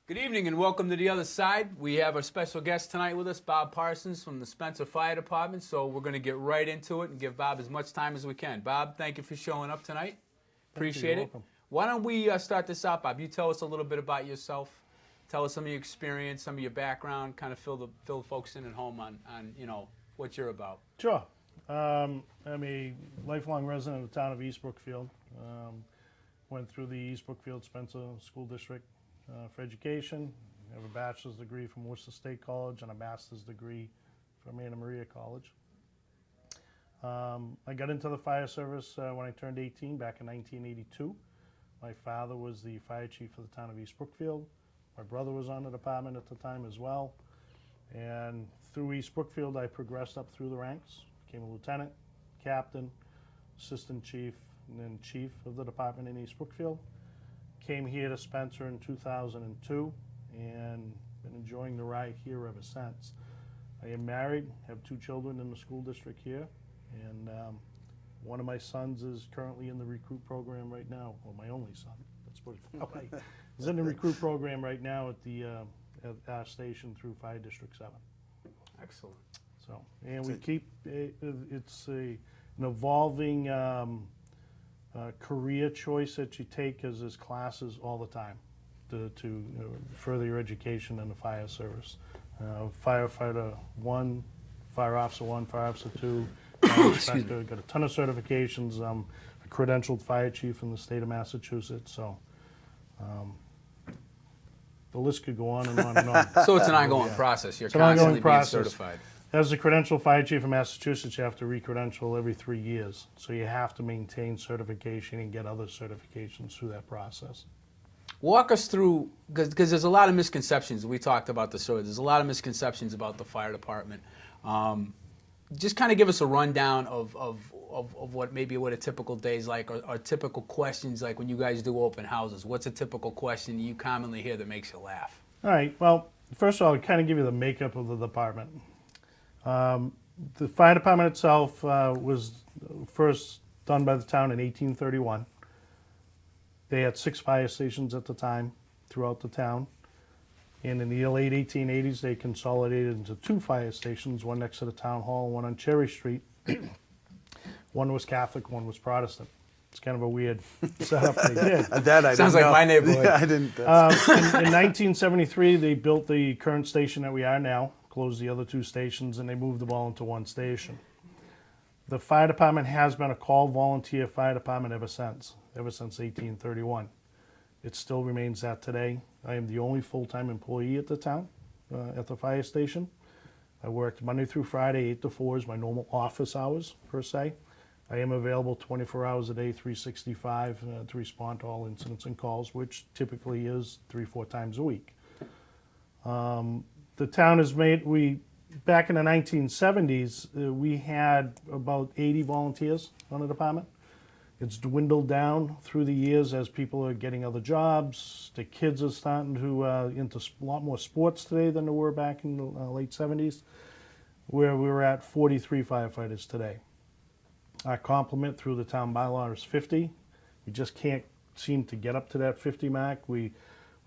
Good evening and welcome to The Other Side. We have a special guest tonight with us, Bob Parsons from the Spencer Fire Department. So we're going to get right into it and give Bob as much time as we can. Bob, thank you for showing up tonight. Appreciate it. Welcome. Why don't we start this out, Bob? You tell us a little bit about yourself. Tell us some of your experience, some of your background. Kind of fill the folks in at home on what you're about. Sure. I'm a lifelong resident of the town of East Brookfield. Went through the East Brookfield Spencer School District for education. I have a bachelor's degree from Worcester State College and a master's degree from Anna Maria College. I got into the fire service when I turned 18 back in 1982. My father was the fire chief for the town of East Brookfield. My brother was on the department at the time as well. And through East Brookfield, I progressed up through the ranks, became a lieutenant, captain, assistant chief, and then chief of the department in East Brookfield. Came here to Spencer in 2002 and been enjoying the ride here ever since. I am married, have 2 children in the school district here, and one of my sons is currently in the recruit program right now. Well, my only son, let's put it that way. He's in the recruit program right now at the at our station through Fire District 7. Excellent. So, and we keep it's an evolving career choice that you take as there's classes all the time to further your education in the fire service. Firefighter 1, Fire Officer 1, Fire Officer 2, Fire Inspector, got a ton of certifications. I'm a credentialed fire chief in the state of Massachusetts, so the list could go on and on and on. So it's an ongoing process. You're It's an ongoing constantly being process. certified. As a credentialed fire chief in Massachusetts, you have to re-credential every 3 years. So you have to maintain certification and get other certifications through that process. Walk us through, because there's a lot of misconceptions. We talked about this earlier. There's a lot of misconceptions about the fire department. Just kind of give us a rundown of what a typical day's like, or typical questions like when you guys do open houses. What's a typical question you commonly hear that makes you laugh? All right. Well, first of all, I'll kind of give you the makeup of the department. The fire department itself was first done by the town in 1831. They had 6 fire stations at the time throughout the town. And in the late 1880s, they consolidated into 2 fire stations, one next to the town hall, one on Cherry Street. One was Catholic, one was Protestant. It's kind of a weird setup they did. That I Sounds didn't like know. my neighborhood. Yeah, I didn't. In 1973, they built the current station that we are now, closed the other 2 stations, and they moved them all into 1 station. The fire department has been a call volunteer fire department ever since 1831. It still remains that today. I am the only full-time employee at the town, at the fire station. I worked Monday through Friday, 8 to 4 is my normal office hours, per se. I am available 24 hours a day, 365, to respond to all incidents and calls, which typically is 3-4 times a week. The town has back in the 1970s, we had about 80 volunteers on the department. It's dwindled down through the years as people are getting other jobs. The kids are starting to into a lot more sports today than there were back in the late 70s, where we were at 43 firefighters today. Our complement through the town bylaw is 50. We just can't seem to get up to that 50 mark. We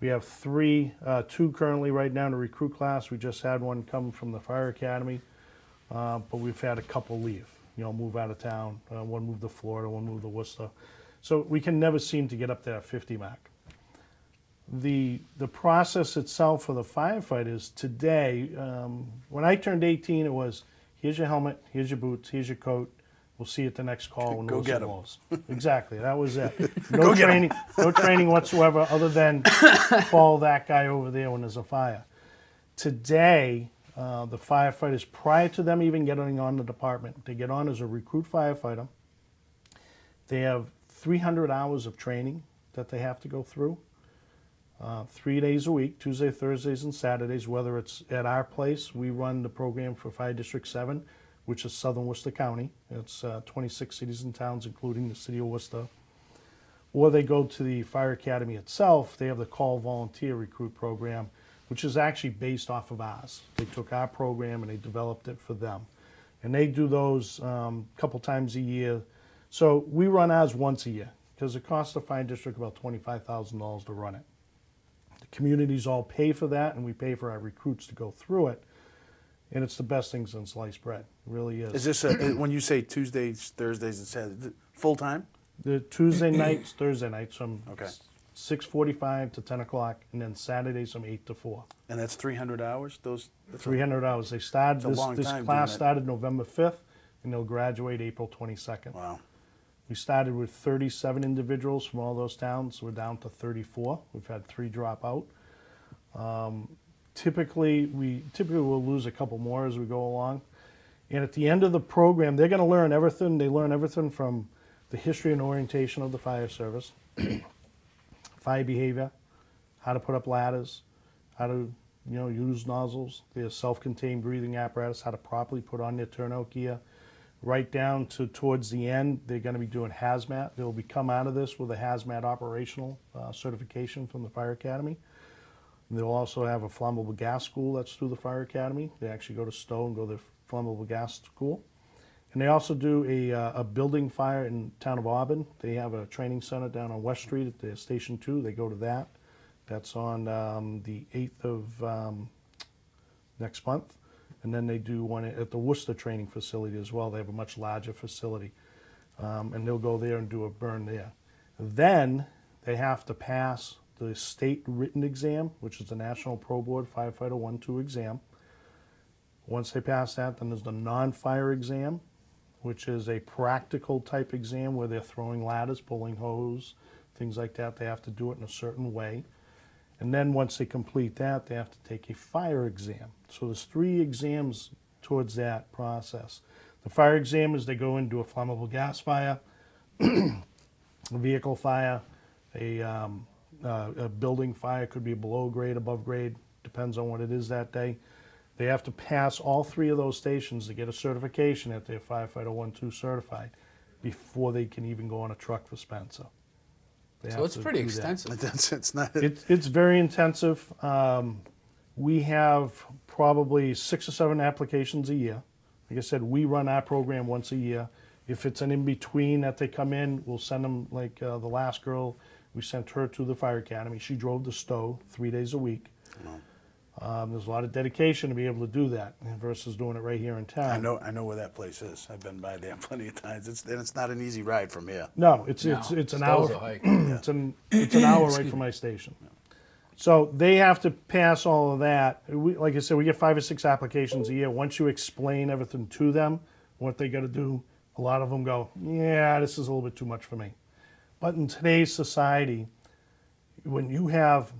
have 2 currently right now in the recruit class. We just had one come from the fire academy, but we've had a couple leave, move out of town. One moved to Florida, one moved to Worcester. So we can never seem to get up to that 50 mark. The process itself for the firefighters today, when I turned 18, it was, here's your helmet, here's your boots, here's your coat. We'll see you at the next call when Go get 'em. blows. Exactly, that was it. No training whatsoever other than follow that guy over there when there's a fire. Today, the firefighters, prior to them even getting on the department, they get on as a recruit firefighter. They have 300 hours of training that they have to go through. 3 days a week, Tuesday, Thursdays, and Saturdays, whether it's at our place. We run the program for Fire District 7, which is Southern Worcester County. It's 26 cities and towns, including the city of Worcester. Or they go to the fire academy itself. They have the call volunteer recruit program, which is actually based off of ours. They took our program and they developed it for them. And they do those a couple times a year. So we run ours once a year because it costs the fire district about $25,000 to run it. The communities all pay for that, and we pay for our recruits to go through it. And it's the best thing since sliced bread. It really is. Is this when you say Tuesdays, Thursdays, and Saturdays, full time? The Tuesday nights, Thursday nights from Okay. 6:45 to 10 o'clock, and then Saturdays from 8 to 4. And that's 300 hours. That's 300 hours. They started, It's a long this time class doing it. started November 5th, and they'll graduate April 22nd. Wow. We started with 37 individuals from all those towns. We're down to 34. We've had 3 drop out. Typically we'll lose a couple more as we go along. And at the end of the program, they're going to learn everything. They learn everything from the history and orientation of the fire service, fire behavior, how to put up ladders, how to use nozzles, their self-contained breathing apparatus, how to properly put on their turnout gear. Right down to towards the end, they're going to be doing hazmat. They'll be come out of this with a hazmat operational certification from the Fire Academy. And they'll also have a flammable gas school that's through the Fire Academy. They actually go to Stowe and go to the flammable gas school. And they also do a building fire in town of Auburn. They have a training center down on West Street at the Station 2. They go to that. That's on the 8th of next month. And then they do one at the Worcester training facility as well. They have a much larger facility. And they'll go there and do a burn there. Then they have to pass the state written exam, which is the National Pro Board Firefighter 1-2 exam. Once they pass that, then there's the non-fire exam, which is a practical type exam where they're throwing ladders, pulling hose, things like that. They have to do it in a certain way. And then once they complete that, they have to take a fire exam. So there's 3 exams towards that process. The fire exam is they go in and do a flammable gas fire, a vehicle fire, a building fire, could be below grade, above grade, depends on what it is that day. They have to pass all 3 of those stations to get a certification that they're firefighter 1-2 certified before they can even go on a truck for Spencer. So it's pretty extensive. It's not. It's very intensive. We have probably 6 or 7 applications a year. Like I said, we run our program once a year. If it's an in-between that they come in, we'll send them, like the last girl, we sent her to the Fire Academy. She drove to Stowe 3 days a week. There's a lot of dedication to be able to do that versus doing it right here in town. I know where that place is. I've been by there plenty of times. It's not an easy ride from here. No, it's an Stowe's hour. a hike. It's an hour right from my station. So they have to pass all of that. Like I said, we get 5 or 6 applications a year. Once you explain everything to them, what they got to do, a lot of them go, yeah, this is a little bit too much for me. But in today's society, when you have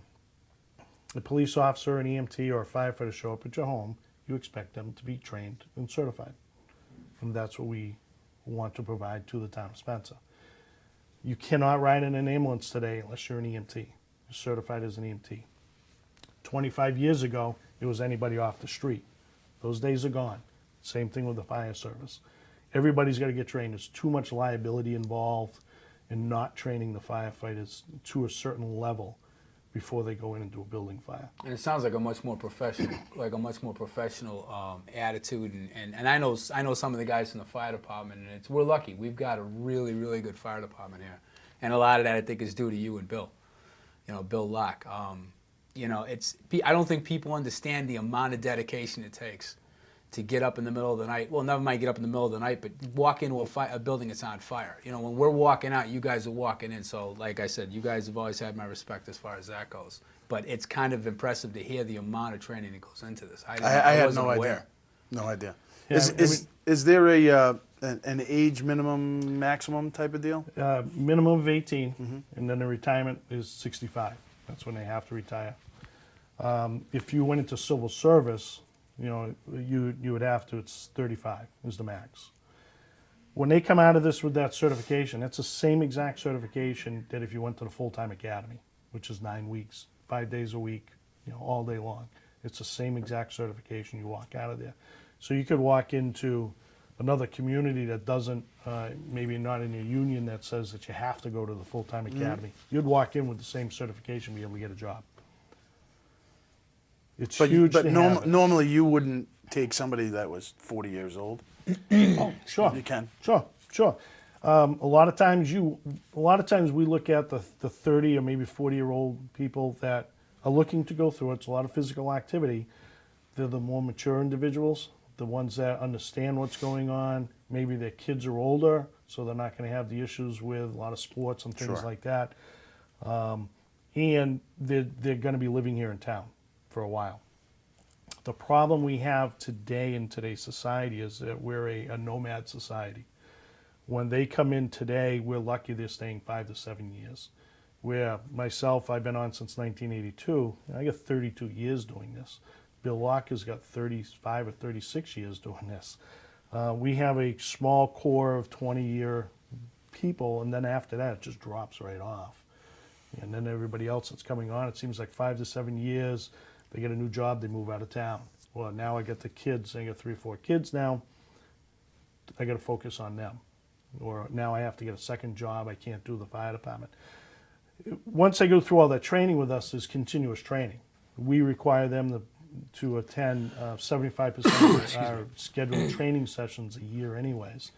a police officer, an EMT, or a firefighter show up at your home, you expect them to be trained and certified. And that's what we want to provide to the town of Spencer. You cannot ride in an ambulance today unless you're an EMT. You're certified as an EMT. 25 years ago, it was anybody off the street. Those days are gone. Same thing with the fire service. Everybody's got to get trained. There's too much liability involved in not training the firefighters to a certain level before they go in and do a building fire. And it sounds like a much more professional, attitude. And I know some of the guys from the fire department, and we're lucky. We've got a really, really good fire department here, and a lot of that I think is due to you and Bill. Bill Locke. I don't think people understand the amount of dedication it takes to get up in the middle of the night. Well, never mind get up in the middle of the night, but walk into a building that's on fire. When we're walking out, you guys are walking in. So, like I said, you guys have always had my respect as far as that goes. But it's kind of impressive to hear the amount of training that goes into this. I had wasn't no aware. idea. No idea. Yeah, Is there an age minimum, maximum type of deal? Minimum of 18, and then the retirement is 65. That's when they have to retire. If you went into civil service, you would have to, it's 35 is the max. When they come out of this with that certification, that's the same exact certification that if you went to the full-time academy, which is 9 weeks, 5 days a week, all day long. It's the same exact certification you walk out of there. So you could walk into another community that doesn't, maybe not in a union that says that you have to go to the full-time academy. You'd walk in with the same certification, be able to get a job. It's huge to have it. Normally you wouldn't take somebody that was 40 years old. Oh, sure. You can. Sure. A lot of times we look at the 30 or maybe 40-year-old people that are looking to go through it. It's a lot of physical activity. They're the more mature individuals, the ones that understand what's going on. Maybe their kids are older, so they're not going to have the issues with a lot of sports and things Sure. like that. And they're going to be living here in town for a while. The problem we have today in today's society is that we're a nomad society. When they come in today, we're lucky they're staying 5 to 7 years. Where myself, I've been on since 1982. I got 32 years doing this. Bill Walker's got 35 or 36 years doing this. We have a small core of 20-year people, and then after that, it just drops right off. And then everybody else that's coming on, it seems like 5 to 7 years, they get a new job, they move out of town. Well, now I got the kids, I got 3 or 4 kids now, I got to focus on them. Or now I have to get a second job, I can't do the fire department. Once they go through all that training with us, there's continuous training. We require them to attend 75% of our scheduled training sessions a year anyways,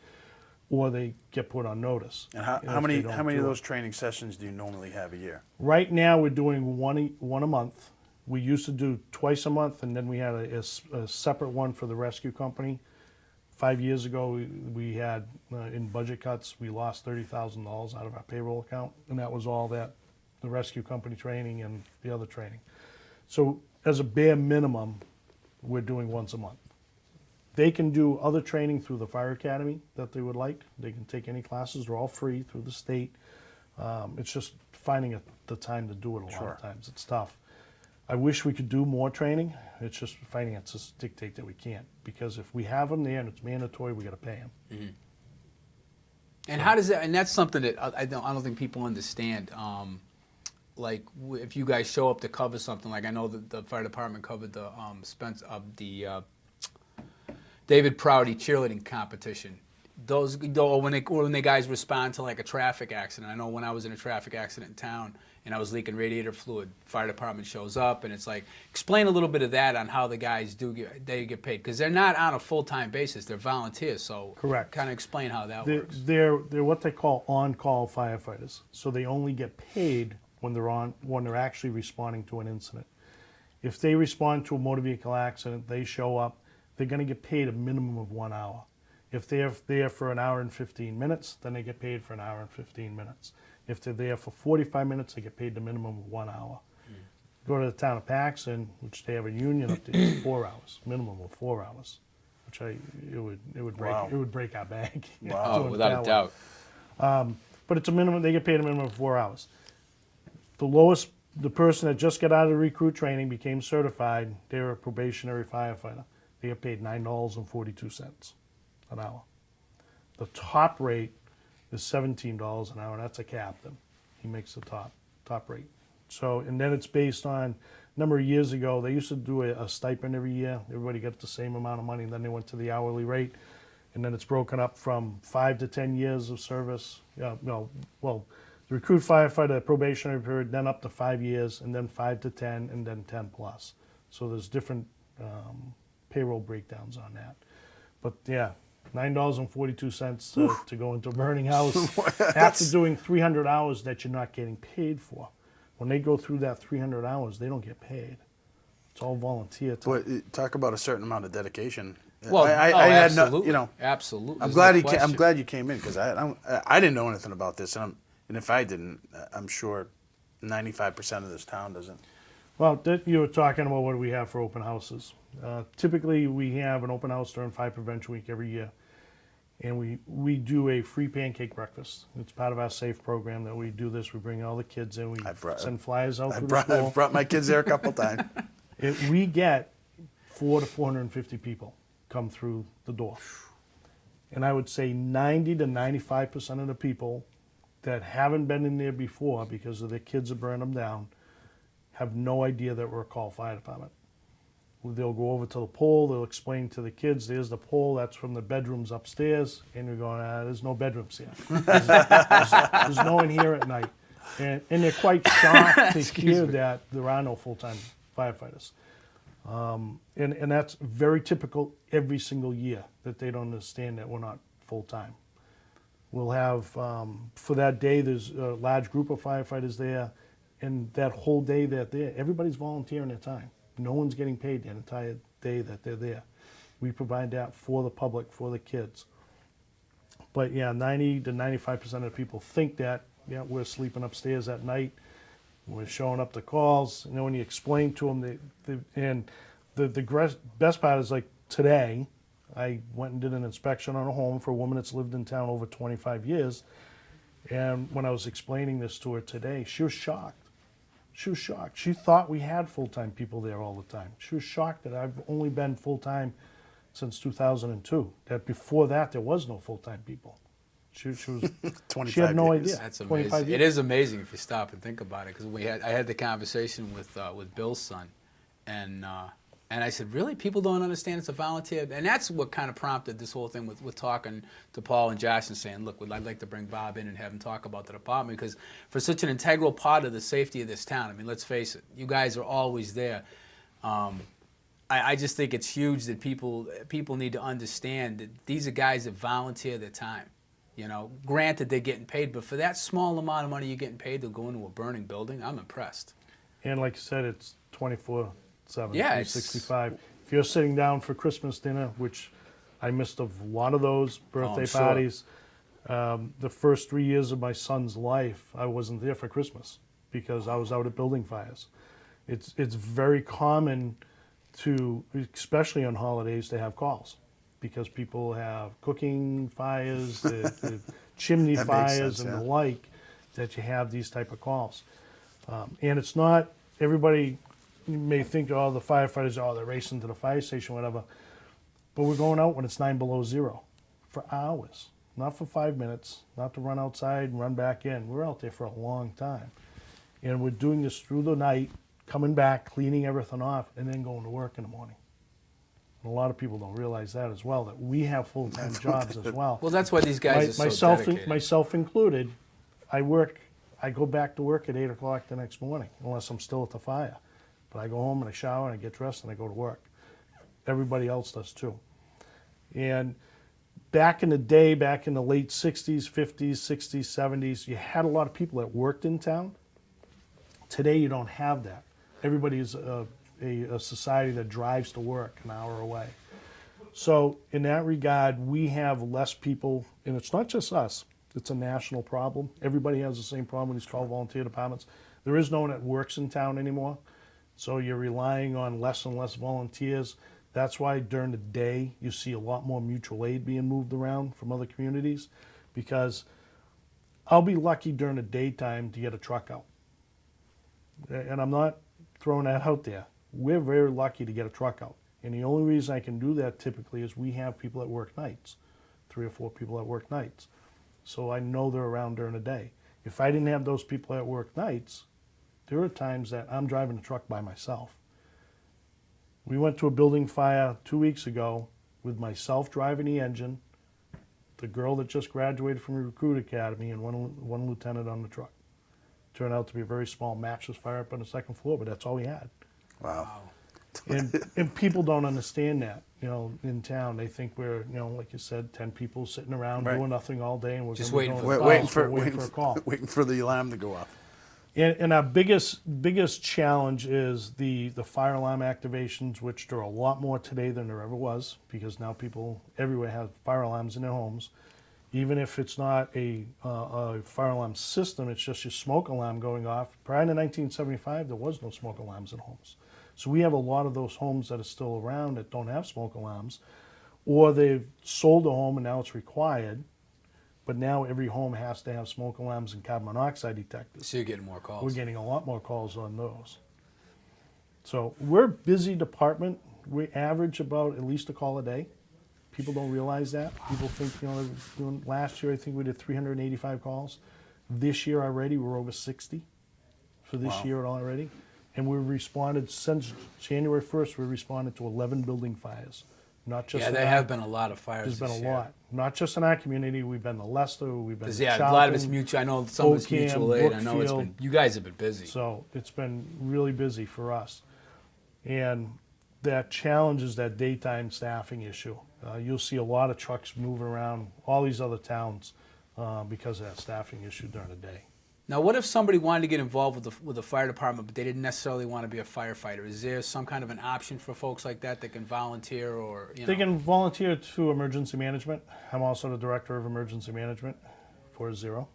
or they get put on notice. And how if many they don't how many do of it. those training sessions do you normally have a year? Right now, we're doing one a month. We used to do twice a month, and then we had a separate one for the rescue company. 5 years ago, we had, in budget cuts, we lost $30,000 out of our payroll account, and that was all that, the rescue company training and the other training. So as a bare minimum, we're doing once a month. They can do other training through the fire academy that they would like. They can take any classes, they're all free through the state. It's just finding the time to do it a lot Sure. of times. It's tough. I wish we could do more training. It's just finances dictate that we can't. Because if we have them there and it's mandatory, we got to pay them. And how does that? And that's something that I don't think people understand. Like if you guys show up to cover something, like I know that the fire department covered the David Prouty cheerleading competition. Those when the guys respond to like a traffic accident. I know when I was in a traffic accident in town and I was leaking radiator fluid, fire department shows up and it's like, explain a little bit of that on how the guys they get paid, because they're not on a full-time basis, they're volunteers. So Correct. Kind of explain how that They're, works. they're what they call on-call firefighters. So they only get paid when they're actually responding to an incident. If they respond to a motor vehicle accident, they show up, they're going to get paid a minimum of 1 hour. If they're there for an hour and 15 minutes, then they get paid for an hour and 15 minutes. If they're there for 45 minutes, they get paid the minimum of 1 hour. Go to the town of Paxton, which they have a union up to 4 hours, minimum of 4 hours, which it would break Wow. it would break our bank. Wow. doing it Without that a way. doubt. But it's a minimum. They get paid a minimum of 4 hours. The lowest, the person that just got out of recruit training, became certified. They're a probationary firefighter. They get paid $9.42 an hour. The top rate is $17 an hour. That's a captain. He makes the top rate. So, and then it's based on a number of years ago. They used to do a stipend every year. Everybody got the same amount of money. And then they went to the hourly rate, and then it's broken up from 5 to 10 years of service. The recruit firefighter probationary period, then up to 5 years, and then 5 to 10, and then 10 plus. So there's different payroll breakdowns on that. But yeah, $9.42 to go into a burning house after doing 300 hours that you're not getting paid for. When they go through that 300 hours, they don't get paid. It's all volunteer time. But talk about a certain amount of dedication. Well, I had no, absolutely. you know. Absolutely. I'm There's glad no I'm question. glad you came in, because I didn't know anything about this, and if I didn't, I'm sure 95% of this town doesn't. Well, you were talking about what do we have for open houses. Typically, we have an open house during Fire Prevention Week every year. And we do a free pancake breakfast. It's part of our SAFE program that we do this. We bring all the kids in. We send flyers out through the school. I've brought my kids there a couple times. We get 400 to 450 people come through the door. And I would say 90 to 95% of the people that haven't been in there before because of their kids have burned them down have no idea that we're a call fire department. They'll go over to the pole, they'll explain to the kids, there's the pole, that's from the bedrooms upstairs, and we're going, there's no bedrooms here. There's no one here at night. And they're quite shocked to hear that there are no full-time firefighters. And that's very typical every single year, that they don't understand that we're not full-time. We'll have, for that day, there's a large group of firefighters there, and that whole day that they're there, everybody's volunteering their time. No one's getting paid the entire day that they're there. We provide that for the public, for the kids. But yeah, 90 to 95% of the people think that, yeah, we're sleeping upstairs at night, we're showing up to calls. You know, when you explain to them, the best part is like today, I went and did an inspection on a home for a woman that's lived in town over 25 years. And when I was explaining this to her today, she was shocked. She was shocked. She thought we had full-time people there all the time. She was shocked that I've only been full-time since 2002. That before that, there was no full-time people. She was 25 she had no years. idea. That's 25 amazing. years. It is amazing if you stop and think about it. Because I had the conversation with Bill's son, and I said, really, people don't understand it's a volunteer, and that's what kind of prompted this whole thing with talking to Paul and Josh and saying, look, I'd like to bring Bob in and have him talk about the department, because for such an integral part of the safety of this town, I mean, let's face it, you guys are always there. I just think it's huge that people need to understand that these are guys that volunteer their time. You know, granted they're getting paid, but for that small amount of money you're getting paid to go into a burning building, I'm impressed. And like you said, it's 24/7, Yeah, 365. If you're sitting down for Christmas dinner, which I missed a lot of those birthday sure. parties, the first 3 years of my son's life, I wasn't there for Christmas because I was out at building fires. It's very common to, especially on holidays, to have calls because people have cooking fires, the chimney That makes fires, sense, and yeah. the like, that you have these type of calls. And it's not, everybody may think, oh, the firefighters, oh, they're racing to the fire station, whatever. But we're going out when it's 9 below zero for hours, not for 5 minutes, not to run outside and run back in. We're out there for a long time. And we're doing this through the night, coming back, cleaning everything off, and then going to work in the morning. And a lot of people don't realize that as well, that we have full-time jobs as well. Well, that's why these guys are so dedicated. Myself included, I go back to work at 8 o'clock the next morning, unless I'm still at the fire. But I go home and I shower and I get dressed and I go to work. Everybody else does too. And back in the day, back in the late 60s, 50s, 60s, 70s, you had a lot of people that worked in town. Today you don't have that. Everybody is a society that drives to work an hour away. So in that regard, we have less people, and it's not just us. It's a national problem. Everybody has the same problem with these 12 volunteer departments. There is no one that works in town anymore, so you're relying on less and less volunteers. That's why during the day you see a lot more mutual aid being moved around from other communities, because I'll be lucky during the daytime to get a truck out. And I'm not throwing that out there. We're very lucky to get a truck out. And the only reason I can do that typically is we have people that work nights, 3 or 4 people that work nights. So I know they're around during the day. If I didn't have those people that work nights, there are times that I'm driving the truck by myself. We went to a building fire 2 weeks ago with myself driving the engine, the girl that just graduated from the Recruit Academy, and one lieutenant on the truck. Turned out to be a very small mattress fire up on the second floor, but that's all we had. Wow. And people don't understand that, you know, in town. They think we're, you know, like you said, 10 people sitting around Right. doing nothing all day, and we're Just gonna be waiting going for to Waiting calls. for We're waiting for a call. waiting for the alarm to go off. And our biggest challenge is the fire alarm activations, which there are a lot more today than there ever was, because now people everywhere have fire alarms in their homes. Even if it's not a fire alarm system, it's just your smoke alarm going off. Prior to 1975, there was no smoke alarms in homes. So we have a lot of those homes that are still around that don't have smoke alarms, or they've sold a home and now it's required. But now every home has to have smoke alarms and carbon monoxide detectors. So you're getting more calls. We're getting a lot more calls on those. So we're a busy department. We average about at least a call a day. People don't realize that. People think, you know, last year I think we did 385 calls. This year already we're over 60 for this Wow. year already. And we've responded, since January 1st, we responded to 11 building fires. Not just Yeah, in there our- have been a lot of fires There's this been a year. lot. Not just in our community. We've been to Leicester, we've been 'Cause, to yeah, a lot of it's Charlton. mutual. I know some of it's Oakham, mutual aid. I know it's Brookfield. been. You guys have been busy. So it's been really busy for us. And that challenge is that daytime staffing issue. You'll see a lot of trucks moving around all these other towns because of that staffing issue during the day. Now, what if somebody wanted to get involved with the fire department, but they didn't necessarily want to be a firefighter? Is there some kind of an option for folks like that can volunteer, or They can volunteer to emergency management. I'm also the director of emergency management for Zero,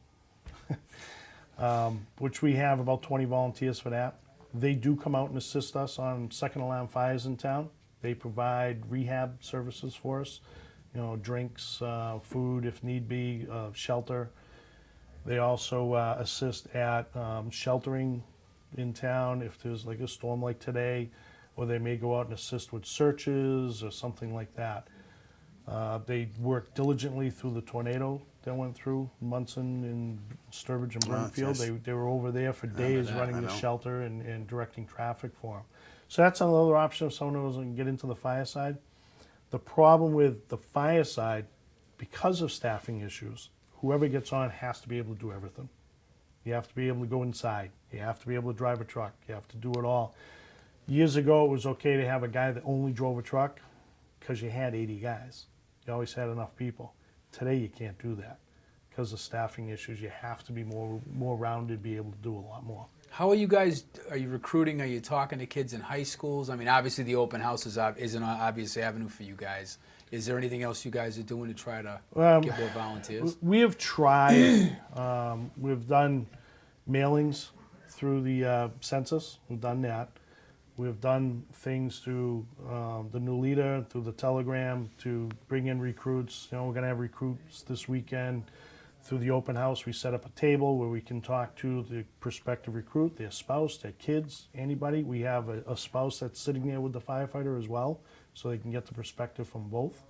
which we have about 20 volunteers for that. They do come out and assist us on second alarm fires in town. They provide rehab services for us, drinks, food if need be, shelter. They also assist at sheltering in town if there's like a storm like today, or they may go out and assist with searches or something like that. They worked diligently through the tornado that went through Munson and Sturbridge and Brimfield. nice. They were over there for days that, running I the know. shelter and directing traffic for them. So that's another option if someone doesn't get into the fire side. The problem with the fire side, because of staffing issues, whoever gets on has to be able to do everything. You have to be able to go inside. You have to be able to drive a truck. You have to do it all. Years ago, it was okay to have a guy that only drove a truck because you had 80 guys. You always had enough people. Today, you can't do that because of staffing issues. You have to be more rounded, be able to do a lot more. how are you guys? Are you recruiting? Are you talking to kids in high schools? I mean, obviously the open house is an obvious avenue for you guys. Is there anything else you guys are doing to try to get more volunteers? We have tried. We've done mailings through the census. We've done that. We've done things through the New Leader, through the Telegram to bring in recruits. We're going to have recruits this weekend. Through the open house, we set up a table where we can talk to the prospective recruit, their spouse, their kids, anybody. We have a spouse that's sitting there with the firefighter as well, so they can get the perspective from both.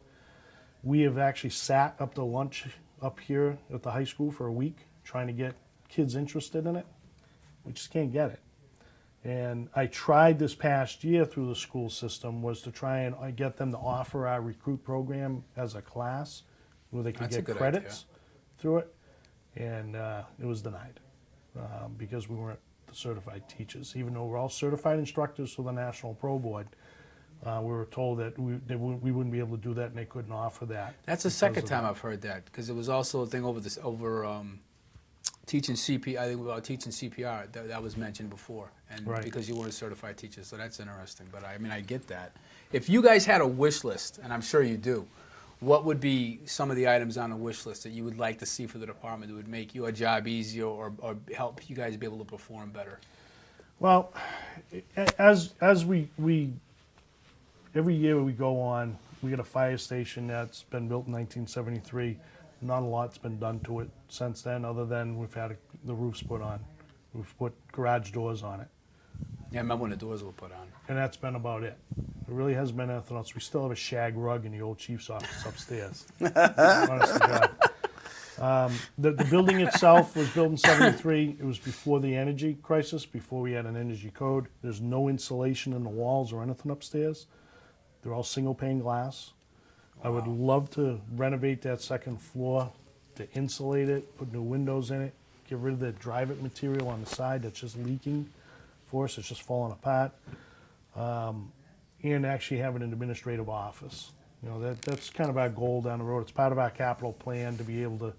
We have actually sat up to lunch up here at the high school for a week trying to get kids interested in it. We just can't get it. And I tried this past year through the school system was to try and get them to offer our recruit program as a class where they could That's a get good credits through it. And it was denied because we weren't the certified teachers. Even though we're all certified instructors for the National Pro Board, we were told that we wouldn't be able to do that and they couldn't offer that. That's the second time I've heard that, because there was also a thing over teaching CPR. I think about teaching CPR that was mentioned before, and Right. because you weren't a certified teacher, so that's interesting. But I mean, I get that. If you guys had a wish list, and I'm sure you do, what would be some of the items on the wish list that you would like to see for the department that would make your job easier or help you guys be able to perform better? Well, as we every year we go on, we get a fire station that's been built in 1973. Not a lot's been done to it since then, other than we've had the roofs put on. We've put garage doors on it, Yeah, I remember when the doors were put on. and that's been about it. There really hasn't been anything else. We still have a shag rug in the old chief's office upstairs. Honest to God. The building itself was built in '73. It was before the energy crisis, before we had an energy code. There's no insulation in the walls or anything upstairs. They're all single pane glass. I would love to renovate that second floor, to insulate it, put new windows in it, get rid of the drive-it material on the side that's just leaking for us. It's just falling apart. And actually have an administrative office. That's kind of our goal down the road. It's part of our capital plan to be able to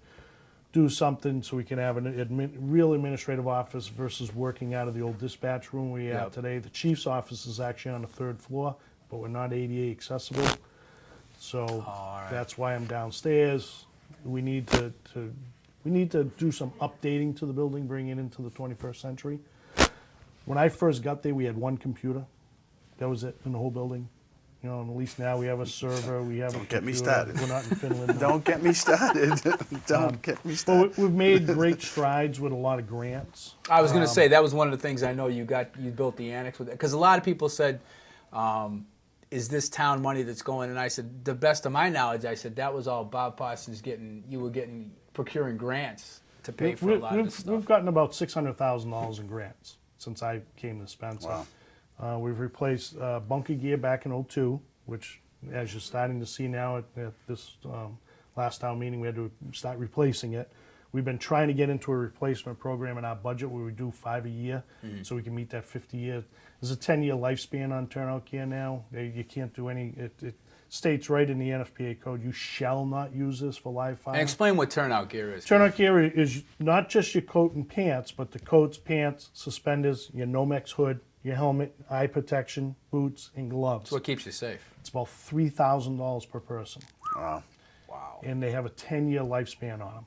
do something so we can have a real administrative office versus working out of the old dispatch room we have today. The chief's office is actually on the third floor, but we're not ADA accessible. So that's why I'm downstairs. We need to do some updating to the building, bring it into the 21st century. When I first got there, we had one computer. That was it in the whole building. And at least now we have a server. We have a computer. Get me started. We're not in Finland. Don't get me started. Don't get me started. But we've made great strides with a lot of grants. I was going to say that was one of the things I know you built the annex with it, because a lot of people said, "Is this town money that's going?" And I said, the best of my knowledge, I said that was all Bob Parsons procuring grants to pay for a lot of this stuff. We've gotten about $600,000 in grants since I came to Spencer. Wow. We've replaced bunker gear back in '02, which, as you're starting to see now at this last town meeting, we had to start replacing it. We've been trying to get into a replacement program in our budget where we do 5 a year, so we can meet that 50-year. There's a 10-year lifespan on turnout gear now. You can't do any. states right in the NFPA code, you shall not use this for live fire. And explain what turnout gear is. Turnout gear is not just your coat and pants, but the coats, pants, suspenders, your Nomex hood, your helmet, eye protection, boots, and gloves. It's what keeps you safe. It's about $3,000 per person. Wow. Wow. And they have a 10-year lifespan on them.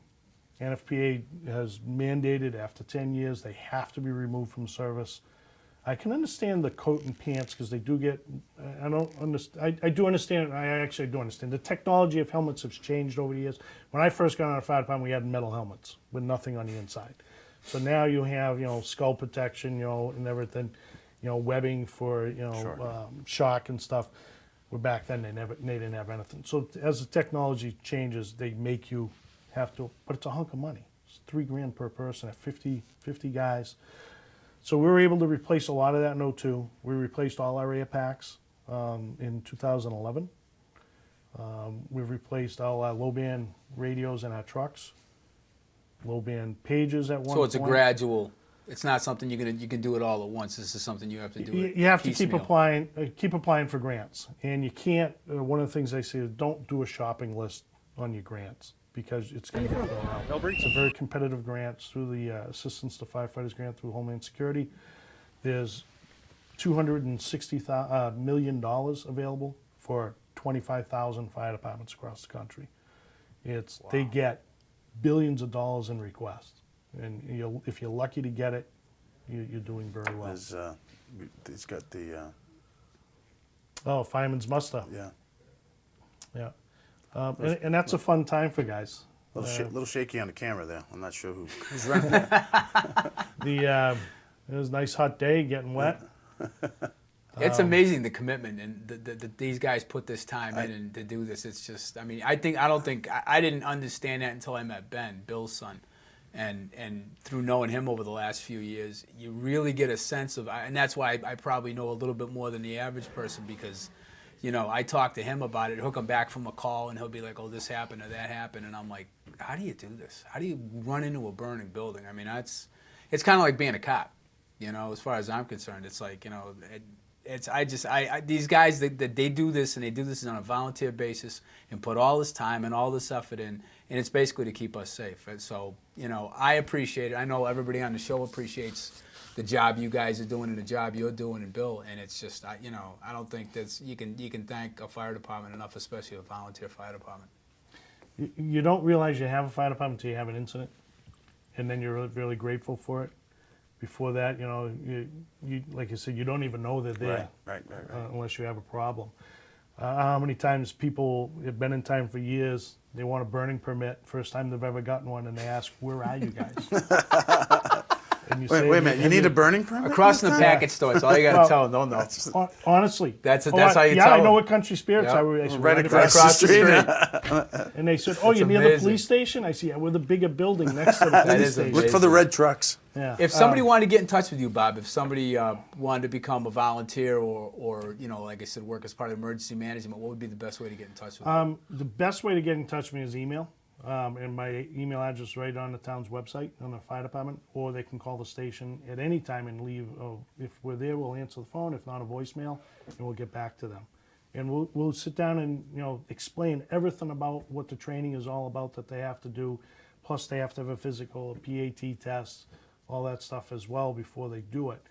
NFPA has mandated after 10 years they have to be removed from service. I can understand the coat and pants because they do get, I don't understand, I do understand, I actually do understand. The technology of helmets has changed over the years. When I first got on a fire department, we had metal helmets with nothing on the inside. So now you have, skull protection, and everything, webbing for, Sure. shock and stuff. Where back then they didn't have anything. So as the technology changes, they make you have to, but it's a hunk of money. It's $3,000 per person at 50 guys. So we were able to replace a lot of that in 2002. We replaced all our air packs in 2011. We've replaced all our low band radios in our trucks, low band pages at one So it's a point. gradual. It's not something you can do it all at once. This is something you have to do. You have to keep piecemeal. applying for grants, and you can't. One of the things they say is don't do a shopping list on your grants because it's going to get thrown out. It's a very competitive grant through the Assistance to Firefighters grant through Homeland Security. There's $260 million available for 25,000 fire departments across the country. They get billions of dollars in requests, and if you're lucky to get it, you're doing very well. He's got the Fireman's muster. yeah. Yeah. And that's a fun time for guys. Little shaky on the camera there. I'm not sure who's running it. It was a nice hot day, getting wet. It's amazing the commitment and that these guys put this time in and to do this. It's just, I didn't understand that until I met Ben, Bill's son. And through knowing him over the last few years, you really get a sense of, and that's why I probably know a little bit more than the average person because, I talk to him about it, hook him back from a call, and he'll be like, oh, this happened or that happened. And I'm like, how do you do this? How do you run into a burning building? I mean, it's kind of like being a cop, as far as I'm concerned. It's like, these guys, that they do this, and they do this on a volunteer basis and put all this time and all this effort in, and it's basically to keep us safe. And so, I appreciate it. I know everybody on the show appreciates the job you guys are doing and the job you're doing, and Bill. And it's just, I don't think you can thank a fire department enough, especially a volunteer fire department. You don't realize you have a fire department until you have an incident, and then you're really, really grateful for it. Before that, you like you said, you don't even know they're there, Right. unless you have a problem. How many times people have been in time for years, they want a burning permit, first time they've ever gotten one, and they ask, where are you guys? And you say, Wait a minute. You need a burning permit? Across from the package store, that's all you got to tell them. No. Honestly. That's how you tell I them. know what Country Spirits Yep. are. I said, Right across the street. And they said, oh, you're near the amazing. police station? I see, yeah, we're the bigger building next to the police is station. Look for the red trucks. Yeah. If somebody wanted to get in touch with you, Bob, if somebody wanted to become a volunteer or like I said, work as part of emergency management, what would be the best way to get in touch with you? The best way to get in touch with me is email. And my email address is right on the town's website, on the fire department, or they can call the station at any time and leave. If we're there, we'll answer the phone. If not, a voicemail, and we'll get back to them. And we'll sit down and explain everything about what the training is all about that they have to do. Plus, they have to have a physical, a PAT test, all that stuff as well before they do it.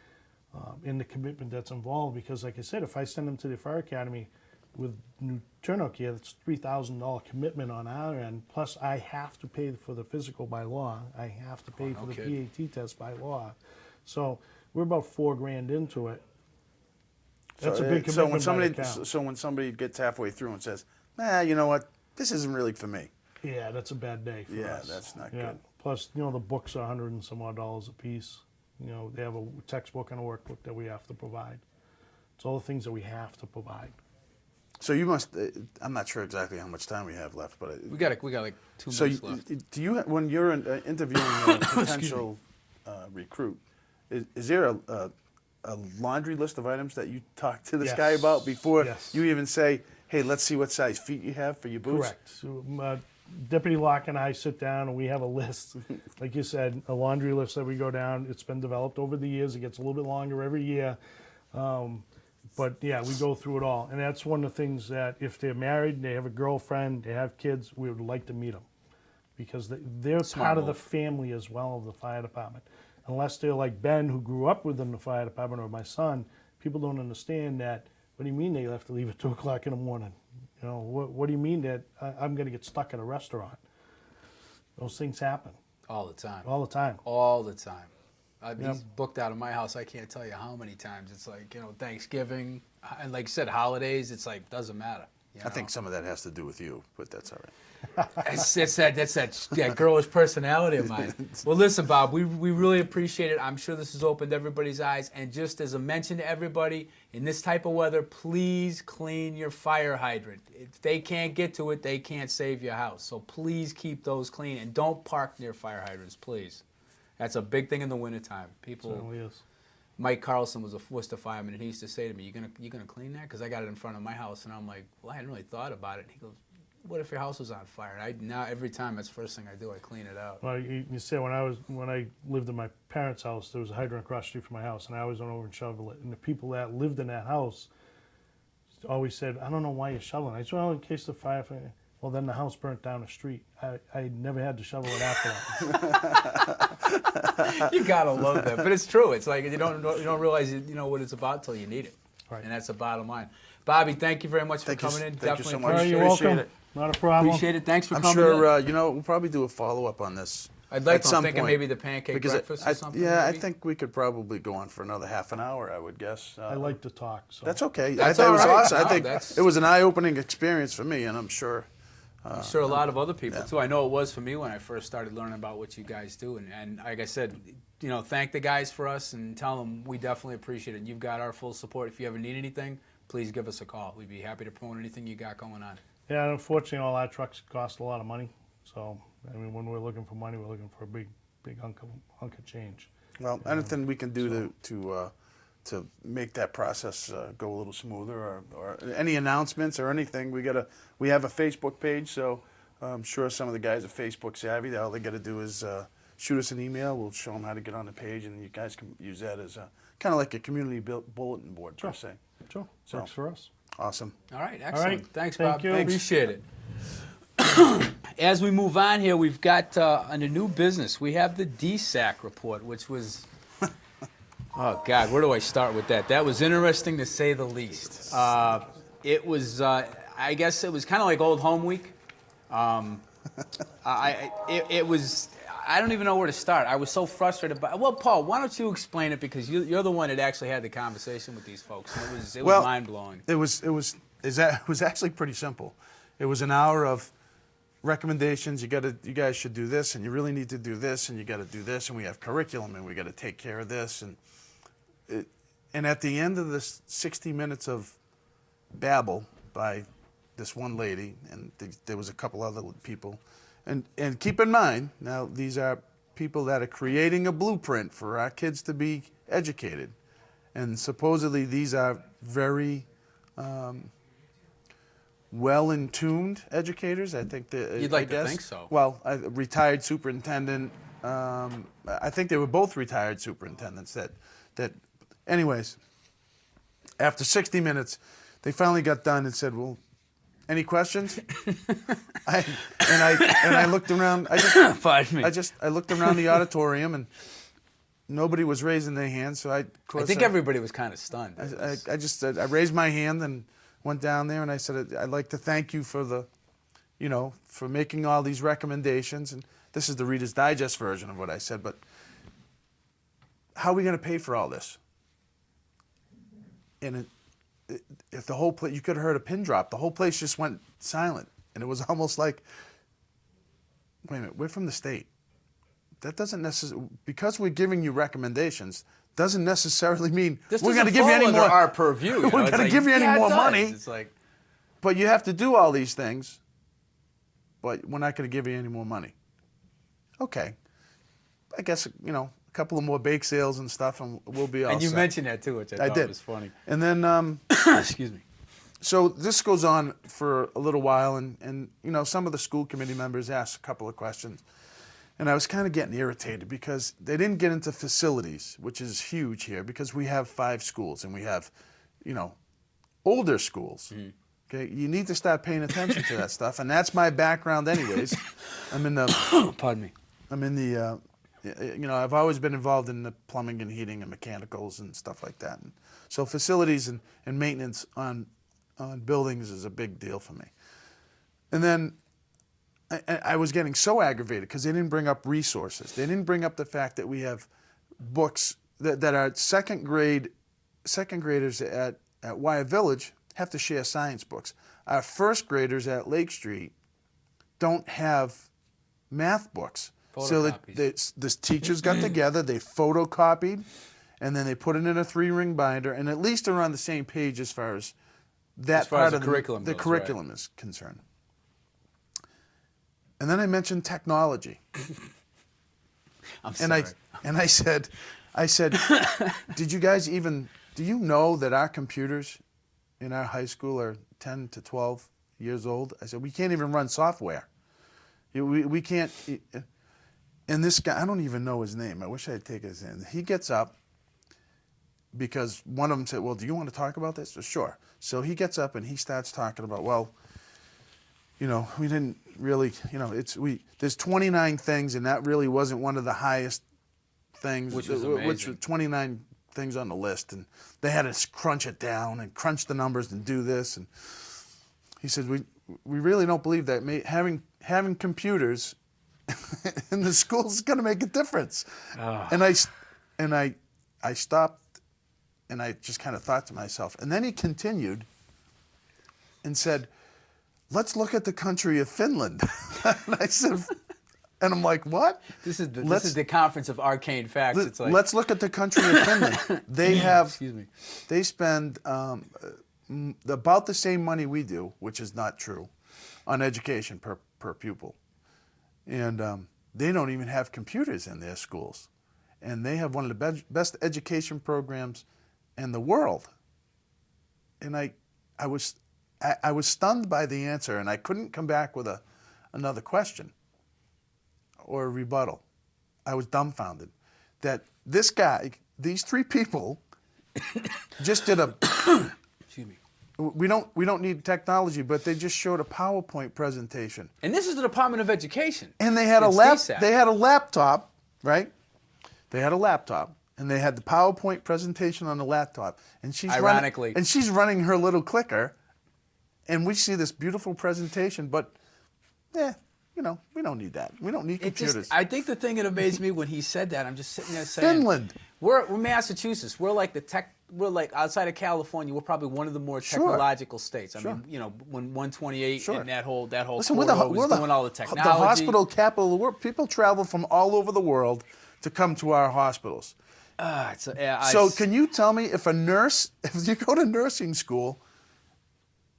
And the commitment that's involved, because like I said, if I send them to the fire academy with new turnout gear, that's $3,000 commitment on our end. Plus, I have to pay for the physical by law. I have to pay for the PAT test by law. So we're about $4,000 into it. That's a big commitment. So when somebody gets halfway through and says, you know what, this isn't really for me. Yeah, that's a bad day for us. Yeah, that's not good. Plus, the books are $100 and some odd a piece. They have a textbook and a workbook that we have to provide. It's all the things that we have to provide. So you must. I'm not sure exactly how much time we have left, but we got like 2 so minutes left. do you, when you're interviewing a potential recruit, is there a laundry list of items that you talk to this Yes. guy about before Yes. you even say, hey, let's see what size feet you have for your boots? Correct. So, Deputy Locke and I sit down and we have a list, like you said, a laundry list that we go down. It's been developed over the years. It gets a little bit longer every year. But yeah, we go through it all, and that's one of the things that if they're married, they have a girlfriend, they have kids, we would like to meet them because they're Smart part of the move. family as well of the fire department. Unless they're like Ben, who grew up within the fire department, or my son, people don't understand that. What do you mean they have to leave at 2 o'clock in the morning? You know, what do you mean that I'm going to get stuck at a restaurant? Those things happen All the time. all the time. All the time. Yep. He's booked out of my house. I can't tell you how many times. It's like, Thanksgiving, and like you said, holidays, it's like, doesn't matter. I think some of that has to do with you, but that's all right. It's that girlish personality of mine. Well, listen, Bob, we really appreciate it. I'm sure this has opened everybody's eyes. And just as a mention to everybody, in this type of weather, please clean your fire hydrant. If they can't get to it, they can't save your house. So please keep those clean. And don't park near fire hydrants, please. That's a big thing in the wintertime. People. Certainly is. Mike Carlson was a Worcester fireman, and he used to say to me, you gonna clean that? Because I got it in front of my house. And I'm like, well, I hadn't really thought about it. And he goes, what if your house was on fire? And now every time, that's the first thing I do. I clean it out. Well, you say when I lived in my parents' house, there was a hydrant across the street from my house, and I always went over and shovel it. And the people that lived in that house always said, "I don't know why you're shoveling." I said, "Well, in case the fire." Well, then the house burnt down the street. I never had to shovel it after that. You gotta love that, but it's true. It's like you don't realize what it's about till you need it, Right. and that's the bottom line. Bobby, thank you very much for Thank you coming in. thank you so Definitely much. All right, you're Appreciate welcome. it. Not a problem. appreciate it. Thanks for I'm coming sure, in. we'll probably do a follow-up on this. I'd like at to. I'm some thinking point, maybe the pancake because breakfast or something. Yeah, I maybe? think we could probably go on for another half an hour, I would guess. I like to talk. So. That's okay. That's I thought it was all right. awesome. No, I think that's- it was an eye-opening experience for me, and I'm sure. I'm sure a lot of other people yeah. too. I know it was for me when I first started learning about what you guys do, and like I said, thank the guys for us and tell them we definitely appreciate it. You've got our full support. If you ever need anything, please give us a call. We'd be happy to promote anything you got going on. Yeah, and unfortunately, all our trucks cost a lot of money. So, I mean, when we're looking for money, we're looking for a big hunk of change. Well, anything we can do to make that process go a little smoother, or any announcements or anything, we have a Facebook page, so I'm sure some of the guys are Facebook savvy. All they got to do is shoot us an email. We'll show them how to get on the page, and you guys can use that as kind of like a community bulletin board per se. Sure, So- works for us. Awesome. All right, excellent. Thanks, thank Bob. you. Appreciate it. As we move on here, we've got under new business. We have the DSAC report, which was, oh God, where do I start with that? That was interesting to say the least. It was, I guess, it was kind of like Old Home Week. It was. I don't even know where to start. I was so frustrated. Well, Paul, why don't you explain it, because you're the one that actually had the conversation with these folks. And it was mind blowing. It was actually pretty simple. It was an hour of recommendations. You guys should do this, and you really need to do this, and you got to do this, and we have curriculum, and we got to take care of this, and at the end of this 60 minutes of babble by this one lady, and there was a couple other people, and keep in mind, now these are people that are creating a blueprint for our kids to be educated, and supposedly these are very well-in-tuned educators. I think that You'd like I guess. to think so. Well, a retired superintendent. I think they were both retired superintendents. That, anyways. After 60 minutes, they finally got done and said, "Well, any questions?" I looked around. Pardon me. I looked around the auditorium, and nobody was raising their hand. So I think everybody was kind of stunned. I just said, I raised my hand and went down there, and I said, "I'd like to thank you for for making all these recommendations." And this is the Reader's Digest version of what I said, but how are we going to pay for all this? And if the whole place, you could have heard a pin drop. The whole place just went silent, and it was almost like, wait a minute, we're from the state. That doesn't necessarily, because we're giving you recommendations, doesn't necessarily mean we're going to give you any more. Our purview. We're going to give you any more money. It's like, But you have to do all these things, but we're not going to give you any more money. Okay. I guess, a couple of more bake sales and stuff, and we'll be all and you set. mentioned that too, which I thought did. was funny. And then, Excuse me. so this goes on for a little while, and some of the school committee members asked a couple of questions. And I was kind of getting irritated because they didn't get into facilities, which is huge here, because we have 5 schools, and we have, older schools. Okay, you need to start paying attention to that stuff, and that's my background, anyways. I'm in the. Pardon me. I'm in the. I've always been involved in the plumbing and heating and mechanicals and stuff like that. And so facilities and maintenance on buildings is a big deal for me. And then I was getting so aggravated because they didn't bring up resources. They didn't bring up the fact that we have books that are second graders at Wyatt Village have to share science books. Our first graders at Lake Street don't have math books. So the teachers got together, they photocopied, and then they put it in a 3-ring binder, and at least they're on the same page as far as that part of the curriculum is concerned. And then I mentioned technology. I'm sorry. And I said, do you know that our computers in our high school are 10 to 12 years old? I said, we can't even run software. We can't. And this guy, I don't even know his name. I wish I had taken his name. He gets up because one of them said, well, do you want to talk about this? So, sure. So he gets up and he starts talking about, well, we didn't really, there's 29 things, and that really wasn't one of the highest things. Which was amazing. Which were 29 things on the list, and they had to crunch it down and crunch the numbers and do this. And he said, we really don't believe that having computers in the schools is going to make a difference. Oh. And I stopped, and I just kind of thought to myself. And then he continued and said, let's look at the country of Finland. And I said, and I'm like, what? This is the conference of arcane facts. It's like, let's look at the country of Finland. They have, excuse me, they spend about the same money we do, which is not true, on education per pupil. And they don't even have computers in their schools. And they have one of the best education programs in the world. And I was stunned by the answer, and I couldn't come back with another question or a rebuttal. I was dumbfounded that this guy, these 3 people, just did a. Excuse me. We don't need technology, but they just showed a PowerPoint presentation. And this is the Department of Education. And they had They had a laptop, right? They had a laptop, and they had the PowerPoint presentation on the laptop, and she's running her little clicker, and we see this beautiful presentation, but we don't need that. We don't need computers. I think the thing that amazed me when he said that, I'm just sitting there saying, Finland. We're Massachusetts. We're like outside of California. We're probably one of the more technological states. I mean, when 128 and that whole Listen, corridor was doing all the technology. The hospital capital of the world. People travel from all over the world to come to our hospitors. So can you tell me if you go to nursing school,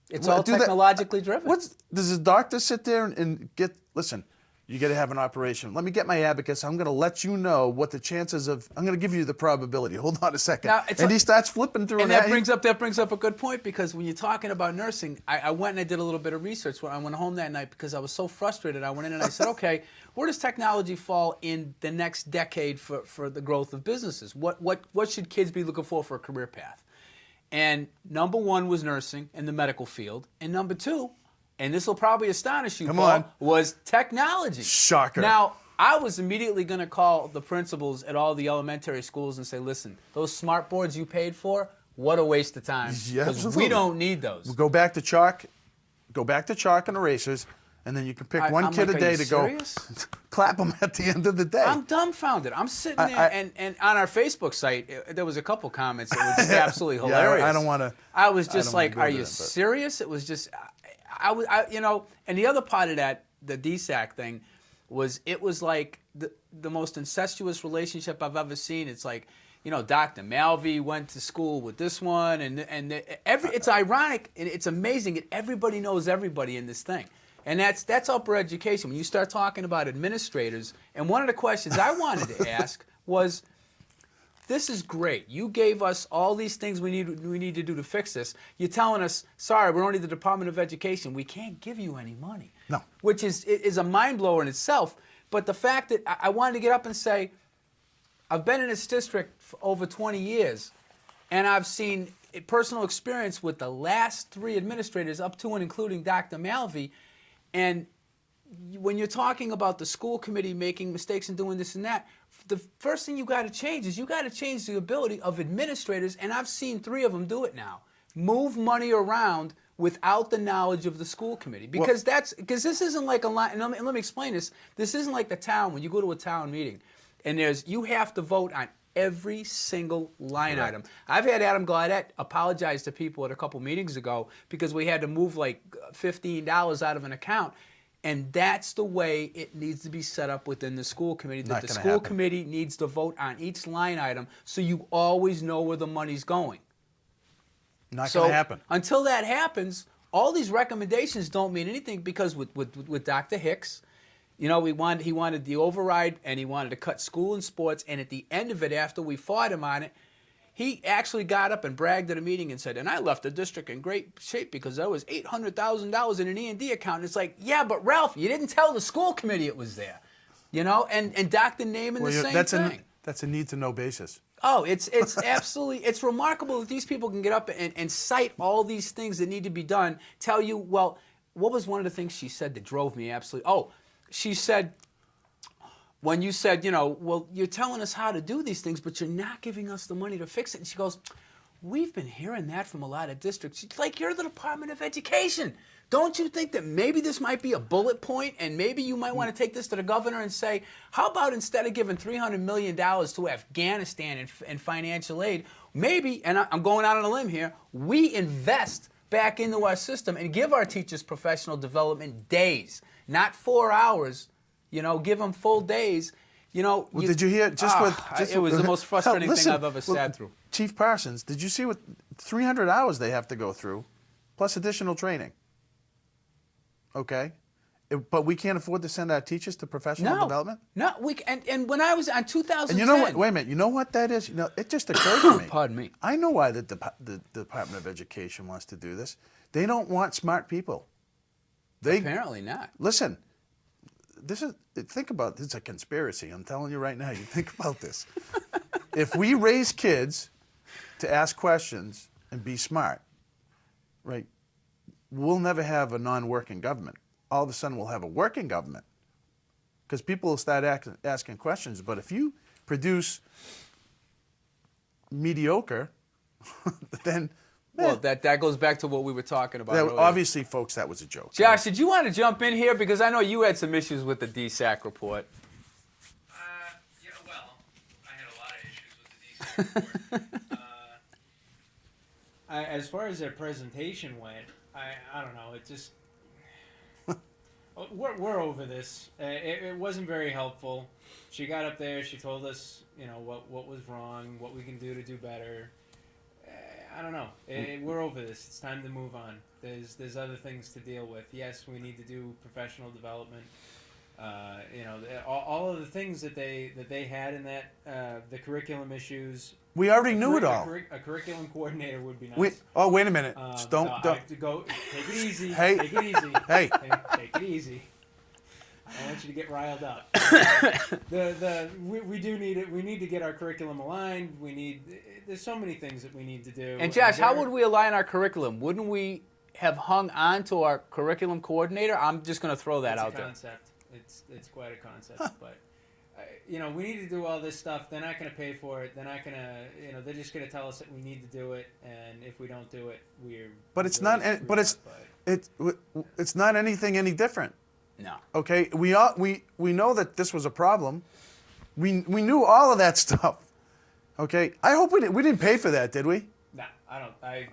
it's all technologically driven. Does a doctor sit there and listen, you got to have an operation. Let me get my abacus. I'm going to let you know what the chances of. I'm going to give you the probability. Hold on a second. He starts flipping through. And that brings up a good point, because when you're talking about nursing, I went and I did a little bit of research when I went home that night because I was so frustrated. I went in and I said, okay, where does technology fall in the next decade for the growth of businesses? What should kids be looking for a career path? And number 1 was nursing and the medical field, and number 2. And this will probably astonish you, Paul, was technology. Shocker. Now, I was immediately going to call the principals at all the elementary schools and say, listen, those smart boards you paid for, what a waste of time. Because we don't need those. We'll go back to chalk and erasers, and then you can pick one kid a day to go clap them at the end of the day. I'm dumbfounded. I'm sitting there, and on our Facebook site, there was a couple comments that were just absolutely hilarious. I don't want to. I was just like, are you serious? It was just... and the other part of that, the DSAC thing, was like the most incestuous relationship I've ever seen. It's like, Dr. Malvey went to school with this one, and it's ironic, and it's amazing that everybody knows everybody in this thing. And that's upper education. When you start talking about administrators, and one of the questions I wanted to ask was, this is great. You gave us all these things we need to do to fix this. You're telling us, sorry, we're only the Department of Education. We can't give you any money. No. Which is a mind blower in itself. But the fact that I wanted to get up and say, I've been in this district for over 20 years, and I've seen personal experience with the last 3 administrators, up to and including Dr. Malvey, and when you're talking about the school committee making mistakes and doing this and that, the first thing you got to change is you got to change the ability of administrators, and I've seen 3 of them do it now. Move money around without the knowledge of the school committee, because this isn't like a line. And let me explain this. This isn't like the town when you go to a town meeting, and you have to vote on every single line item. I've had Adam Gaudette apologize to people at a couple meetings ago because we had to move like $15 out of an account. And that's the way it needs to be set up within the school committee. That the school committee needs to vote on each line item so you always know where the money's going. Not going to happen. Until that happens, all these recommendations don't mean anything, because with Dr. Hicks, he wanted the override, and he wanted to cut school and sports, and at the end of it, after we fought him on it, he actually got up and bragged at a meeting and said, and I left the district in great shape because there was $800,000 in an E&D account. And it's like, yeah, but Ralph, you didn't tell the school committee it was there. And Dr. Naaman, the same thing. That's a need-to-know basis. Oh, it's absolutely, it's remarkable that these people can get up and cite all these things that need to be done, tell you, well, what was one of the things she said that drove me absolutely? Oh, she said, when you said, well, you're telling us how to do these things, but you're not giving us the money to fix it. And she goes, we've been hearing that from a lot of districts. She's like, you're the Department of Education. Don't you think that maybe this might be a bullet point, and maybe you might want to take this to the governor and say, how about instead of giving $300 million to Afghanistan in financial aid, maybe, and I'm going out on a limb here, we invest back into our system and give our teachers professional development days, not 4 hours. Give them full days. Well, did you hear? It was the most frustrating thing I've ever sat through. Chief Parsons, did you see what 300 hours they have to go through, plus additional training? Okay, but we can't afford to send our teachers to professional development. No, and when I was on 2010, and you know what? Wait a minute. You know what that is? It just occurred to me. Pardon me. I know why the Department of Education wants to do this. They don't want smart people. Apparently not. Listen. Think about this. It's a conspiracy. I'm telling you right now. You think about this. If we raise kids to ask questions and be smart, right, we'll never have a non-working government. All of a sudden, we'll have a working government because people will start asking questions. But if you produce mediocre, then... Well, that goes back to what we were talking about earlier. Obviously, folks, that was a joke. Josh, did you want to jump in here? Because I know you had some issues with the DSAC report. Yeah, well, I had a lot of issues with the DSAC report. As far as their presentation went, I don't know. It just... we're over this. It wasn't very helpful. She got up there. She told us, what was wrong, what we can do to do better. I don't know. We're over this. It's time to move on. There's other things to deal with. Yes, we need to do professional development. All of the things that they had in that the curriculum issues. We already knew it all. A curriculum coordinator would be nice. Wait a minute. Don't. Go. Take it easy. Hey. Take it easy. Hey. Take it easy. I don't want you to get riled up. We do need it. We need to get our curriculum aligned. There's so many things that we need to do. And Josh, how would we align our curriculum? Wouldn't we have hung on to our curriculum coordinator? I'm just going to throw that out there. It's a concept. It's quite a concept, but we need to do all this stuff. They're not going to pay for it. They're not going to. They're just going to tell us that we need to do it, and if we don't do it, we're. But it's not. But it's not anything any different. No. Okay. We know that this was a problem. We knew all of that stuff. Okay. I hope we didn't pay for that, did we? No, I don't. I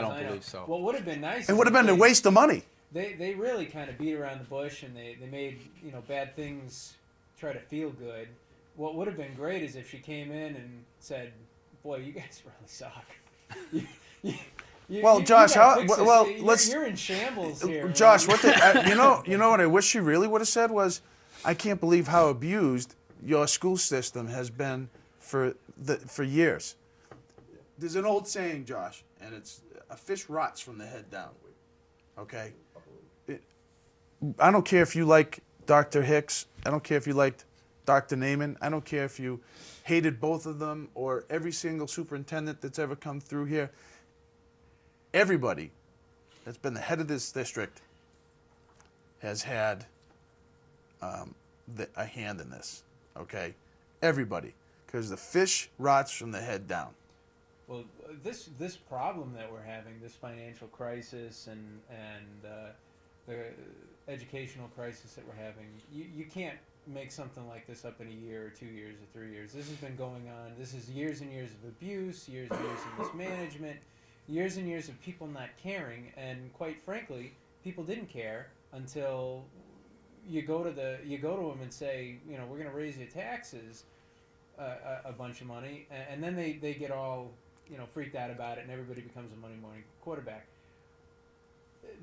don't believe so. What would have been nice? It would have been a waste of money. They really kind of beat around the bush, and they made bad things try to feel good. What would have been great is if she came in and said, "Boy, you guys really suck." Josh, you're in shambles here. Josh, what what I wish she really would have said was, "I can't believe how abused your school system has been for years." There's an old saying, Josh, and it's a fish rots from the head down. Okay? I don't care if you like Dr. Hicks. I don't care if you liked Dr. Naaman. I don't care if you hated both of them or every single superintendent that's ever come through here. everybody that's been the head of this district has had a hand in this, okay? Everybody, because the fish rots from the head down. Well, this problem that we're having, this financial crisis and the educational crisis that we're having, you can't make something like this up in a year or 2 years or 3 years. This has been going on. This is years and years of abuse, years and years of mismanagement, years and years of people not caring, and quite frankly, people didn't care until you go to them and say, you know, we're going to raise your taxes a bunch of money, and then they get all, you know, freaked out about it, and everybody becomes a Monday morning quarterback.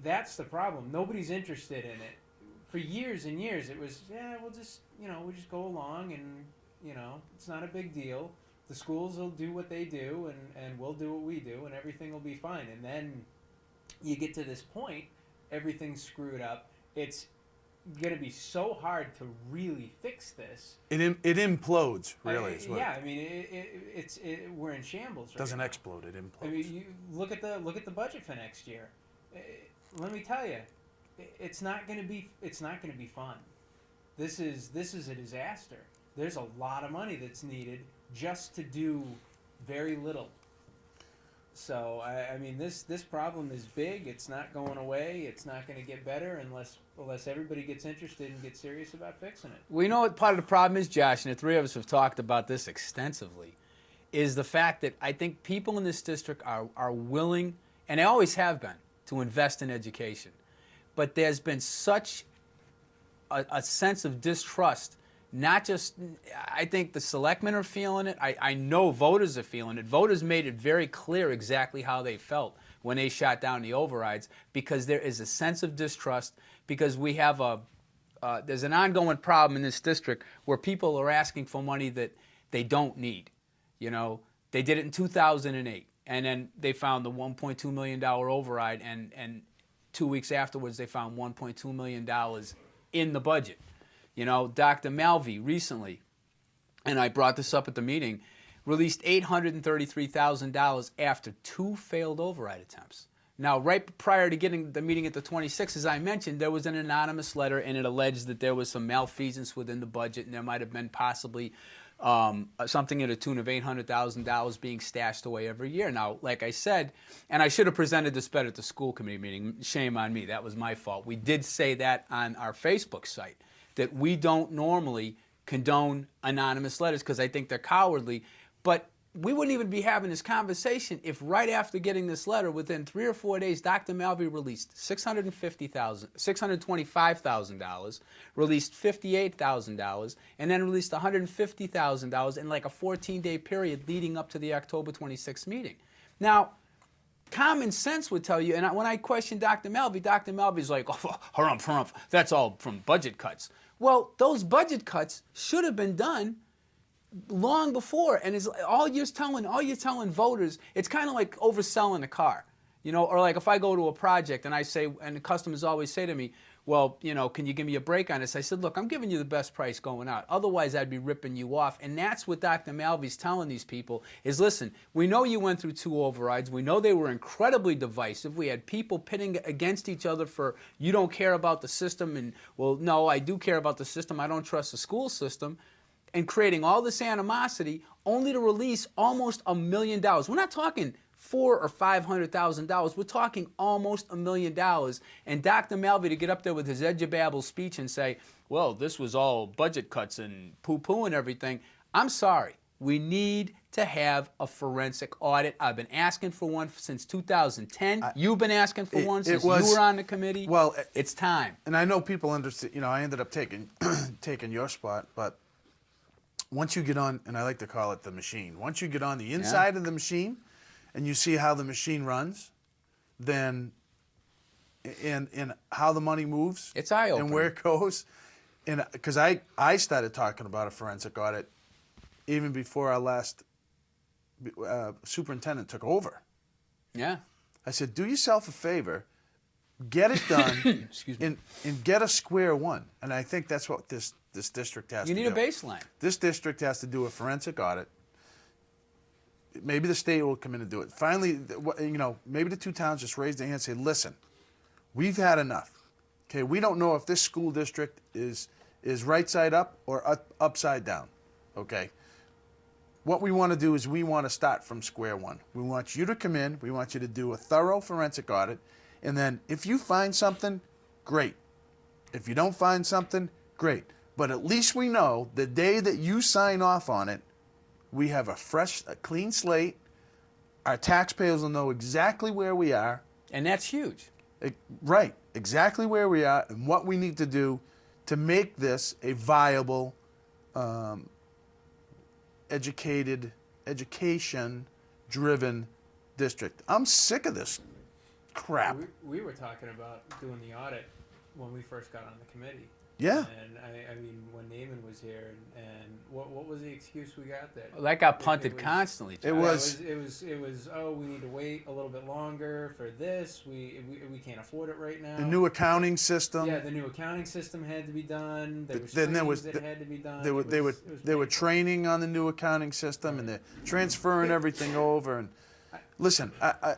That's the problem. Nobody's interested in it. For years and years, it was, yeah, we'll just go along, and, you know, it's not a big deal. The schools will do what they do, and we'll do what we do, and everything will be fine. And then you get to this point, everything's screwed up. It's going to be so hard to really fix this. It implodes, really. Yeah, I mean, we're in shambles. It doesn't right now. explode. It implodes. I mean, you look at the budget for next year. Let me tell you, it's not going to be fun. This is a disaster. There's a lot of money that's needed just to do very little. So I mean, this problem is big. It's not going away. It's not going to get better unless everybody gets interested and gets serious about fixing it. We know what part of the problem is, Josh, and the three of us have talked about this extensively, is the fact that I think people in this district are willing, and they always have been, to invest in education. But there's been such a sense of distrust. Not just, I think the selectmen are feeling it. I know voters are feeling it. Voters made it very clear exactly how they felt when they shot down the overrides, because there is a sense of distrust, because we have there's an ongoing problem in this district where people are asking for money that they don't need. You know, they did it in 2008, and then they found the $1.2 million override, and 2 weeks afterwards they found $1.2 million in the budget. You know, Dr. Malvey recently, and I brought this up at the meeting, released $833,000 after 2 failed override attempts. Now, right prior to getting the meeting at the 26th, as I mentioned, there was an anonymous letter, and it alleged that there was some malfeasance within the budget, and there might have been possibly something at a tune of $800,000 being stashed away every year. Now, like I said, and I should have presented this better at the school committee meeting. Shame on me. That was my fault. We did say that on our Facebook site, that we don't normally condone anonymous letters because I think they're cowardly. But we wouldn't even be having this conversation if right after getting this letter, within 3 or 4 days, Dr. Malvey released $625,000, released $58,000, and then released $150,000 in like a 14-day period leading up to the October 26th meeting. Now, common sense would tell you, and when I questioned Dr. Malvey's like, oh, harumph, that's all from budget cuts. Well, those budget cuts should have been done long before, and it's all you're telling voters, it's kind of like overselling a car, you know, or like if I go to a project and I say, and the customers always say to me, well, you know, can you give me a break on this? I said, look, I'm giving you the best price going out. Otherwise, I'd be ripping you off. And that's what Dr. Malvey's telling these people is, listen, we know you went through 2 overrides. We know they were incredibly divisive. We had people pitting against each other for, you don't care about the system. And, well, no, I do care about the system. I don't trust the school system. And creating all this animosity only to release almost $1 million. We're not talking $400,000 or $500,000. We're talking almost $1 million. And Dr. Malvey to get up there with his edge-a-babble speech and say, well, this was all budget cuts and poo-poo and everything. I'm sorry. We need to have a forensic audit. I've been asking for one since 2010. You've been asking for one since you were on the committee. Well, it's time. And I know people understand, you know, I ended up taking your spot, but once you get on, and I like to call it the machine, once you get on the inside of the machine and you see how the machine runs, then and how the money moves, it's eye-opening. and where it goes, and because I started talking about a forensic audit even before our last superintendent took over. Yeah. I said, do yourself a favor, get it done, Excuse me. and get a square one. And I think that's what this district has to do. You need a baseline. This district has to do a forensic audit, maybe the state will come in and do it. Finally, maybe the two towns just raise their hand and say, listen, we've had enough. Okay, we don't know if this school district is right side up or upside down. Okay. What we want to do is we want to start from square one. We want you to come in. We want you to do a thorough forensic audit. And then if you find something, great. If you don't find something, great. But at least we know the day that you sign off on it, we have a clean slate. Our taxpayers will know exactly where we are. And that's huge. Right, exactly where we are and what we need to do to make this a viable, education-driven district. I'm sick of this crap. We were talking about doing the audit when we first got on the committee. Yeah. And I mean, when Naaman was here, and what was the excuse we got there? That got punted It was- constantly. It Josh. was- It was. Oh, we need to wait a little bit longer for this. We can't afford it right now. The new accounting system. Yeah, the new accounting system had to be done. There was Then there trainings was that had to be done. They were It was painful. training on the new accounting system, and they're transferring everything over. And listen, I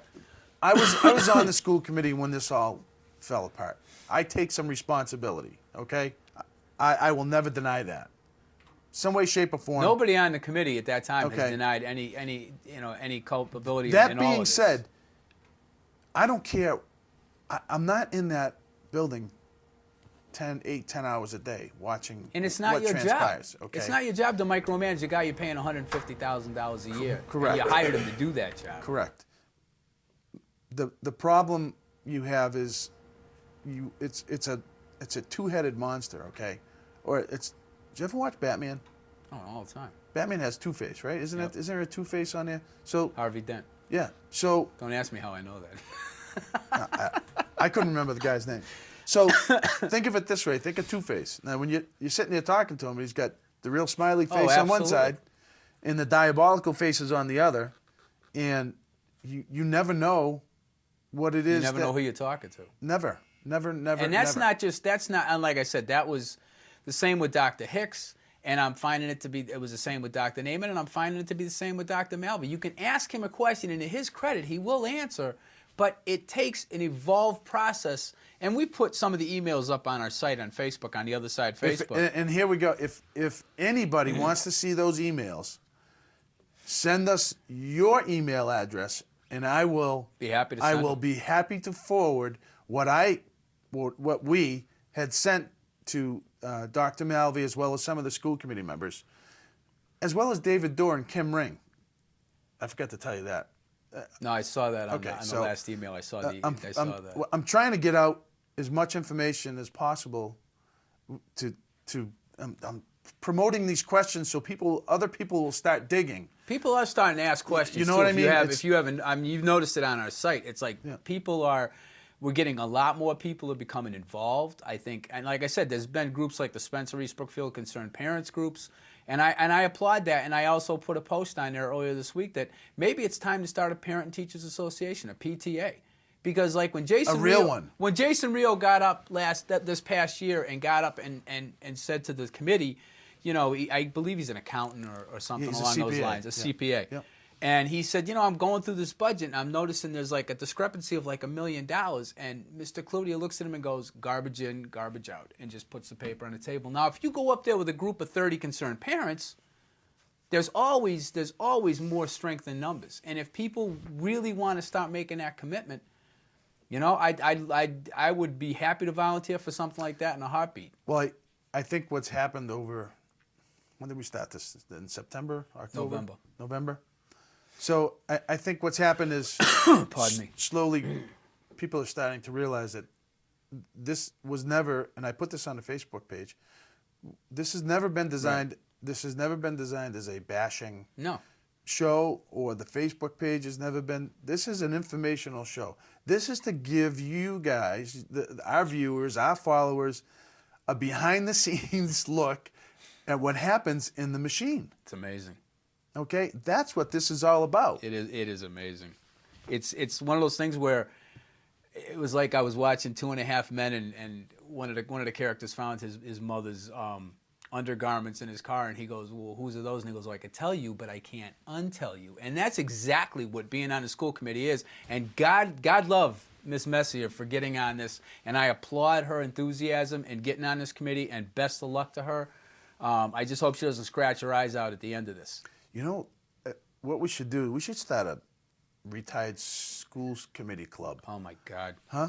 was on the school committee when this all fell apart. I take some responsibility. Okay, I will never deny that. Some way, shape, or form. Nobody on the committee at that time Okay. has denied any culpability. That in all being of this. said, I don't care. I'm not in that building 10 hours a day watching And it's not what your transpires. job. Okay? It's not your job to micromanage a guy you're paying $150,000 a year. Correct. And you hired him to do that job. Correct. The problem you have is it's a two-headed monster, okay? Or did you ever watch Batman? Oh, all the time. Batman has Two-Face, right? Isn't Yep. there a Two-Face on there? So Harvey Dent. yeah. So Don't ask me how I know that. I couldn't remember the guy's name. So think of it this way. Think of Two-Face. Now, when you're sitting there talking to him, he's got the real smiley face on one absolutely. side and the diabolical faces on the other. And you never know what it is. You never know who you're talking to. Never. And that's not, and like I said, that was the same with Dr. Hicks, and I'm finding it was the same with Dr. Naaman, and I'm finding it to be the same with Dr. Malvey. You can ask him a question, and to his credit, he will answer, but it takes an evolved process, and we put some of the emails up on our site on Facebook, on the Other Side Facebook. And here we go. If anybody wants to see those emails, send us your email address, and I will Be happy to I send will them. be happy to forward what we had sent to Dr. Malvey, as well as some of the school committee members, as well as David Dorr and Kim Ring. I forgot to tell you that. No, I saw that on, Okay, the so, last email. I saw that. I'm trying to get out as much information as possible I'm promoting these questions so other people will start digging. People are starting to ask questions. You know too. what I If mean? If you haven't, you've noticed it on our site. It's like we're getting a lot more people are becoming involved. I think, and like I said, there's been groups like the Spencer East Brookfield Concerned Parents groups, and I applaud that. And I also put a post on there earlier this week that maybe it's time to start a Parent and Teachers Association, a PTA. Because like when Jason when Jason Rio got up this past year and got up and said to the committee, I believe he's an accountant or something He's along a those CPA. lines, a CPA. Yep. And he said, I'm going through this budget and I'm noticing there's like a discrepancy of like $1 million. And Mr. Cludier looks at him and goes, garbage in, garbage out, and just puts the paper on the table. Now, if you go up there with a group of 30 concerned parents, there's always more strength in numbers. And if people really want to start making that commitment, I would be happy to volunteer for something like that in a heartbeat. Well, I think what's happened over, when did we start this? In September, October? November. So I think what's happened is Pardon me. slowly people are starting to realize that this was never, and I put this on the Facebook page, this has never been designed. Right. This has never been designed as a bashing show, or the Facebook page has never been. This is an informational show. This is to give you guys, our viewers, our followers, a behind-the-scenes look at what happens in the machine. It's amazing. Okay, that's what this is all about. It is amazing. It's one of those things where it was like I was watching 2.5 Men, and one of the characters found his mother's undergarments in his car, and he goes, well, whose are those? And he goes, well, I could tell you, but I can't untell you. And that's exactly what being on the school committee is. And God love Miss Messier for getting on this, and I applaud her enthusiasm in getting on this committee, and best of luck to her. I just hope she doesn't scratch her eyes out at the end of this. You know, what we should do, we should start a retired schools committee club. Oh, my God. Huh?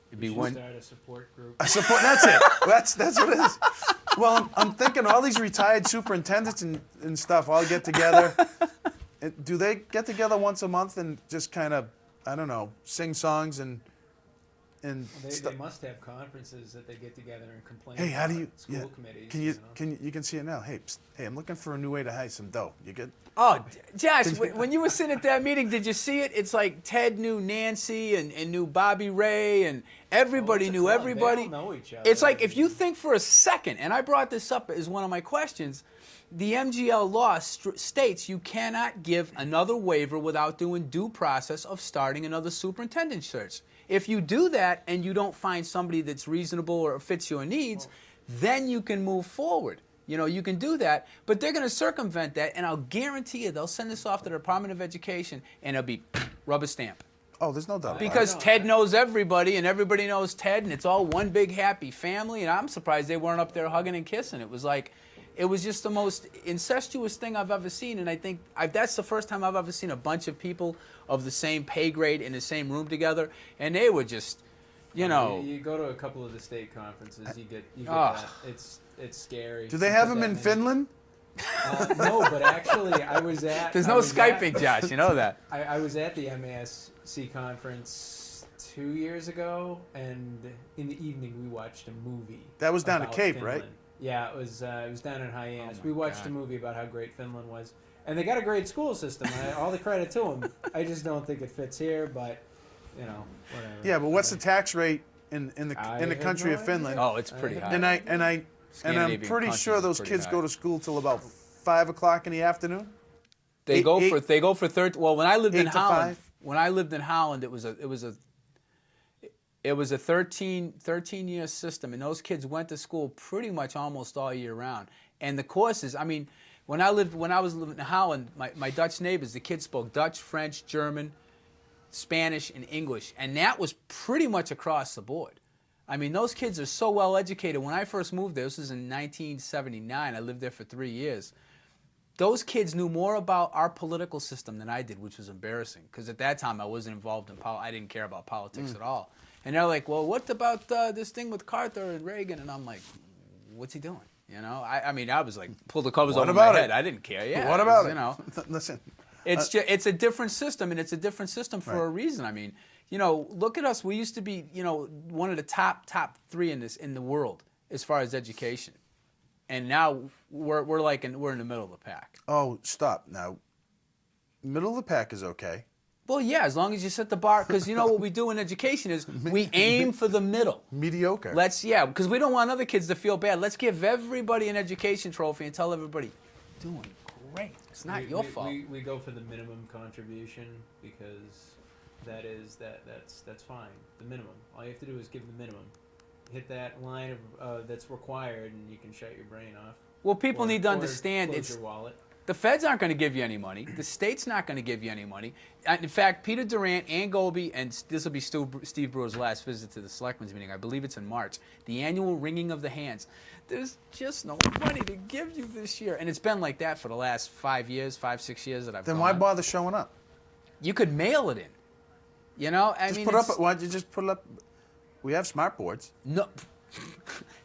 It'd be We should one. start a support group. I support, that's it. That's what it is. Well, I'm thinking all these retired superintendents and stuff all get together. Do they get together once a month and just kind of, I don't know, sing songs and They must have conferences that they get together and complain Hey, how about do you? school Yeah. committees. Can you know? you can see it now? Hey, psst, hey, I'm looking for a new way to hide some dough. You good? Oh, Josh, when you were sitting at that meeting, did you see it? It's like Ted knew Nancy and knew Bobby Ray, and everybody Oh, it's a knew club. everybody. They all know each other. It's like, if you think for a second, and I brought this up as one of my questions, the MGL law states you cannot give another waiver without doing due process of starting another superintendent search. If you do that and you don't find somebody that's reasonable or fits your needs, then you can move forward. You know, you can do that, but they're going to circumvent that, and I'll guarantee you they'll send this off to the Department of Education, and it'll be rubber stamp. Oh, there's no doubt about Because it. Ted knows everybody, and everybody knows Ted, and it's all one big happy family, and I'm surprised they weren't up there hugging and kissing. It was like, it was just the most incestuous thing I've ever seen, and I think that's the first time I've ever seen a bunch of people of the same pay grade in the same room together, and they were just, you know. You go to a couple of the state conferences, you get Ah. that. It's scary. Do they to have put them that in many- Finland? No, but actually, I was at. There's I no was at- Skyping, Josh, you know that. I was at the MASC conference 2 years ago, and in the evening we watched a movie. That was down at about Cape, Finland. right? Yeah, it was down in Hyannis. Oh We my watched God. a movie about how great Finland was, and they got a great school system. All the credit to them. I just don't think it fits here, but you know, whatever. Yeah, but what's the tax rate in I the have country no of idea. Finland? Oh, it's pretty high. And I'm Scandinavian pretty countries sure is those pretty kids high. go to school till about 5 o'clock in the afternoon. They Eight- go eight- for 30. Well, when I lived in 8 to Holland, 5? when I lived in Holland, it was a 13-year system, and those kids went to school pretty much almost all year round. And the courses, I mean, when I was living in Holland, my Dutch neighbors, the kids spoke Dutch, French, German, Spanish, and English, and that was pretty much across the board. I mean, those kids are so well educated. When I first moved there, this was in 1979. I lived there for 3 years. Those kids knew more about our political system than I did, which was embarrassing. Because at that time, I wasn't involved in politics. I didn't care about politics at all. And they're like, well, what about this thing with Carter and Reagan? And I'm like, what's he doing? You know, I mean, I was like, pull the covers What over my about it? head. I didn't care. Yeah. What about You it? know, Listen, it's a different system, and it's a different system for Right. a reason. I mean, you know, look at us. We used to be, you know, one of the top 3 in the world as far as education, and now we're in the middle of the pack. oh, stop now. Middle of the pack is okay. Well, yeah, as long as you set the bar, because you know what we do in education is we aim for the middle. Mediocre. Because we don't want other kids to feel bad. Let's give everybody an education trophy and tell everybody, doing great. It's not your fault. We go for the minimum contribution because that's fine. The minimum. All you have to do is give the minimum. Hit that line of that's required, and you can shut your brain off. Well, people Or- need to or understand close it's your wallet. the Fed's aren't going to give you any money. The state's not going to give you any money. In fact, Peter Durant, Ann Goby, and this will be Steve Brewer's last visit to the Selectmen's meeting. I believe it's in March. The annual wringing of the hands. There's just no money to give you this year, and it's been like that for the last 5 years, 6 years that I've. Then gone. why bother showing up? You could mail it in. You know, I Just mean, put up. it's- Why don't you just put it up? We have smart boards. no.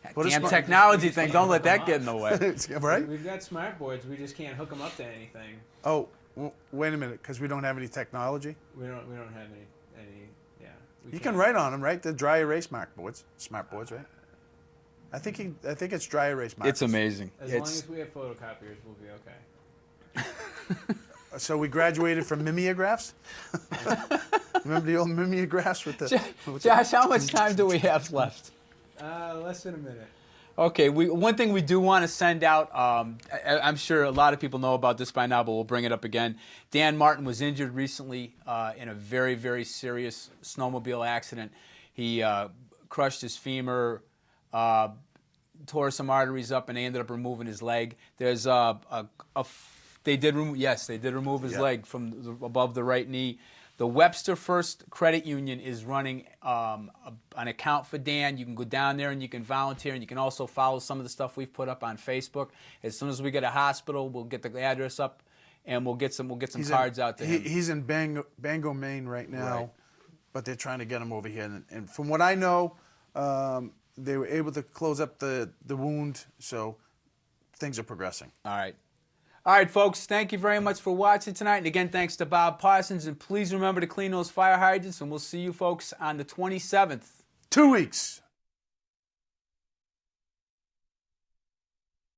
That Put a damn smart- technology thing. Don't let that get in the way. Right? We've got smart boards. We just can't hook them up to anything. Oh, wait a minute, because we don't have any technology. We don't have any. Yeah. we You can't. can write on them, right? The dry erase smart boards, right? I think it's dry erase markers. It's amazing. As long as we have photocopiers, we'll be okay. So we graduated from mimeographs. Remember the old mimeographs with the? Josh, how much time do we have left? Less than a minute. Okay, one thing we do want to send out, I'm sure a lot of people know about this by now, but we'll bring it up again. Dan Martin was injured recently in a very, very serious snowmobile accident. He crushed his femur, tore some arteries up, and they ended up removing his leg. There's they did remove his Yeah. leg from above the right knee. The Webster First Credit Union is running an account for Dan. You can go down there and you can volunteer, and you can also follow some of the stuff we've put up on Facebook. As soon as we get a hospital, we'll get the address up, and we'll get some cards out to him. He's in Bangor, Maine right now, Right. but they're trying to get him over here. And from what I know, they were able to close up the wound, so things are progressing. All right. All right, folks, thank you very much for watching tonight. And again, thanks to Bob Parsons. And please remember to clean those fire hydrants, and we'll see you folks on the 27th. 2 weeks.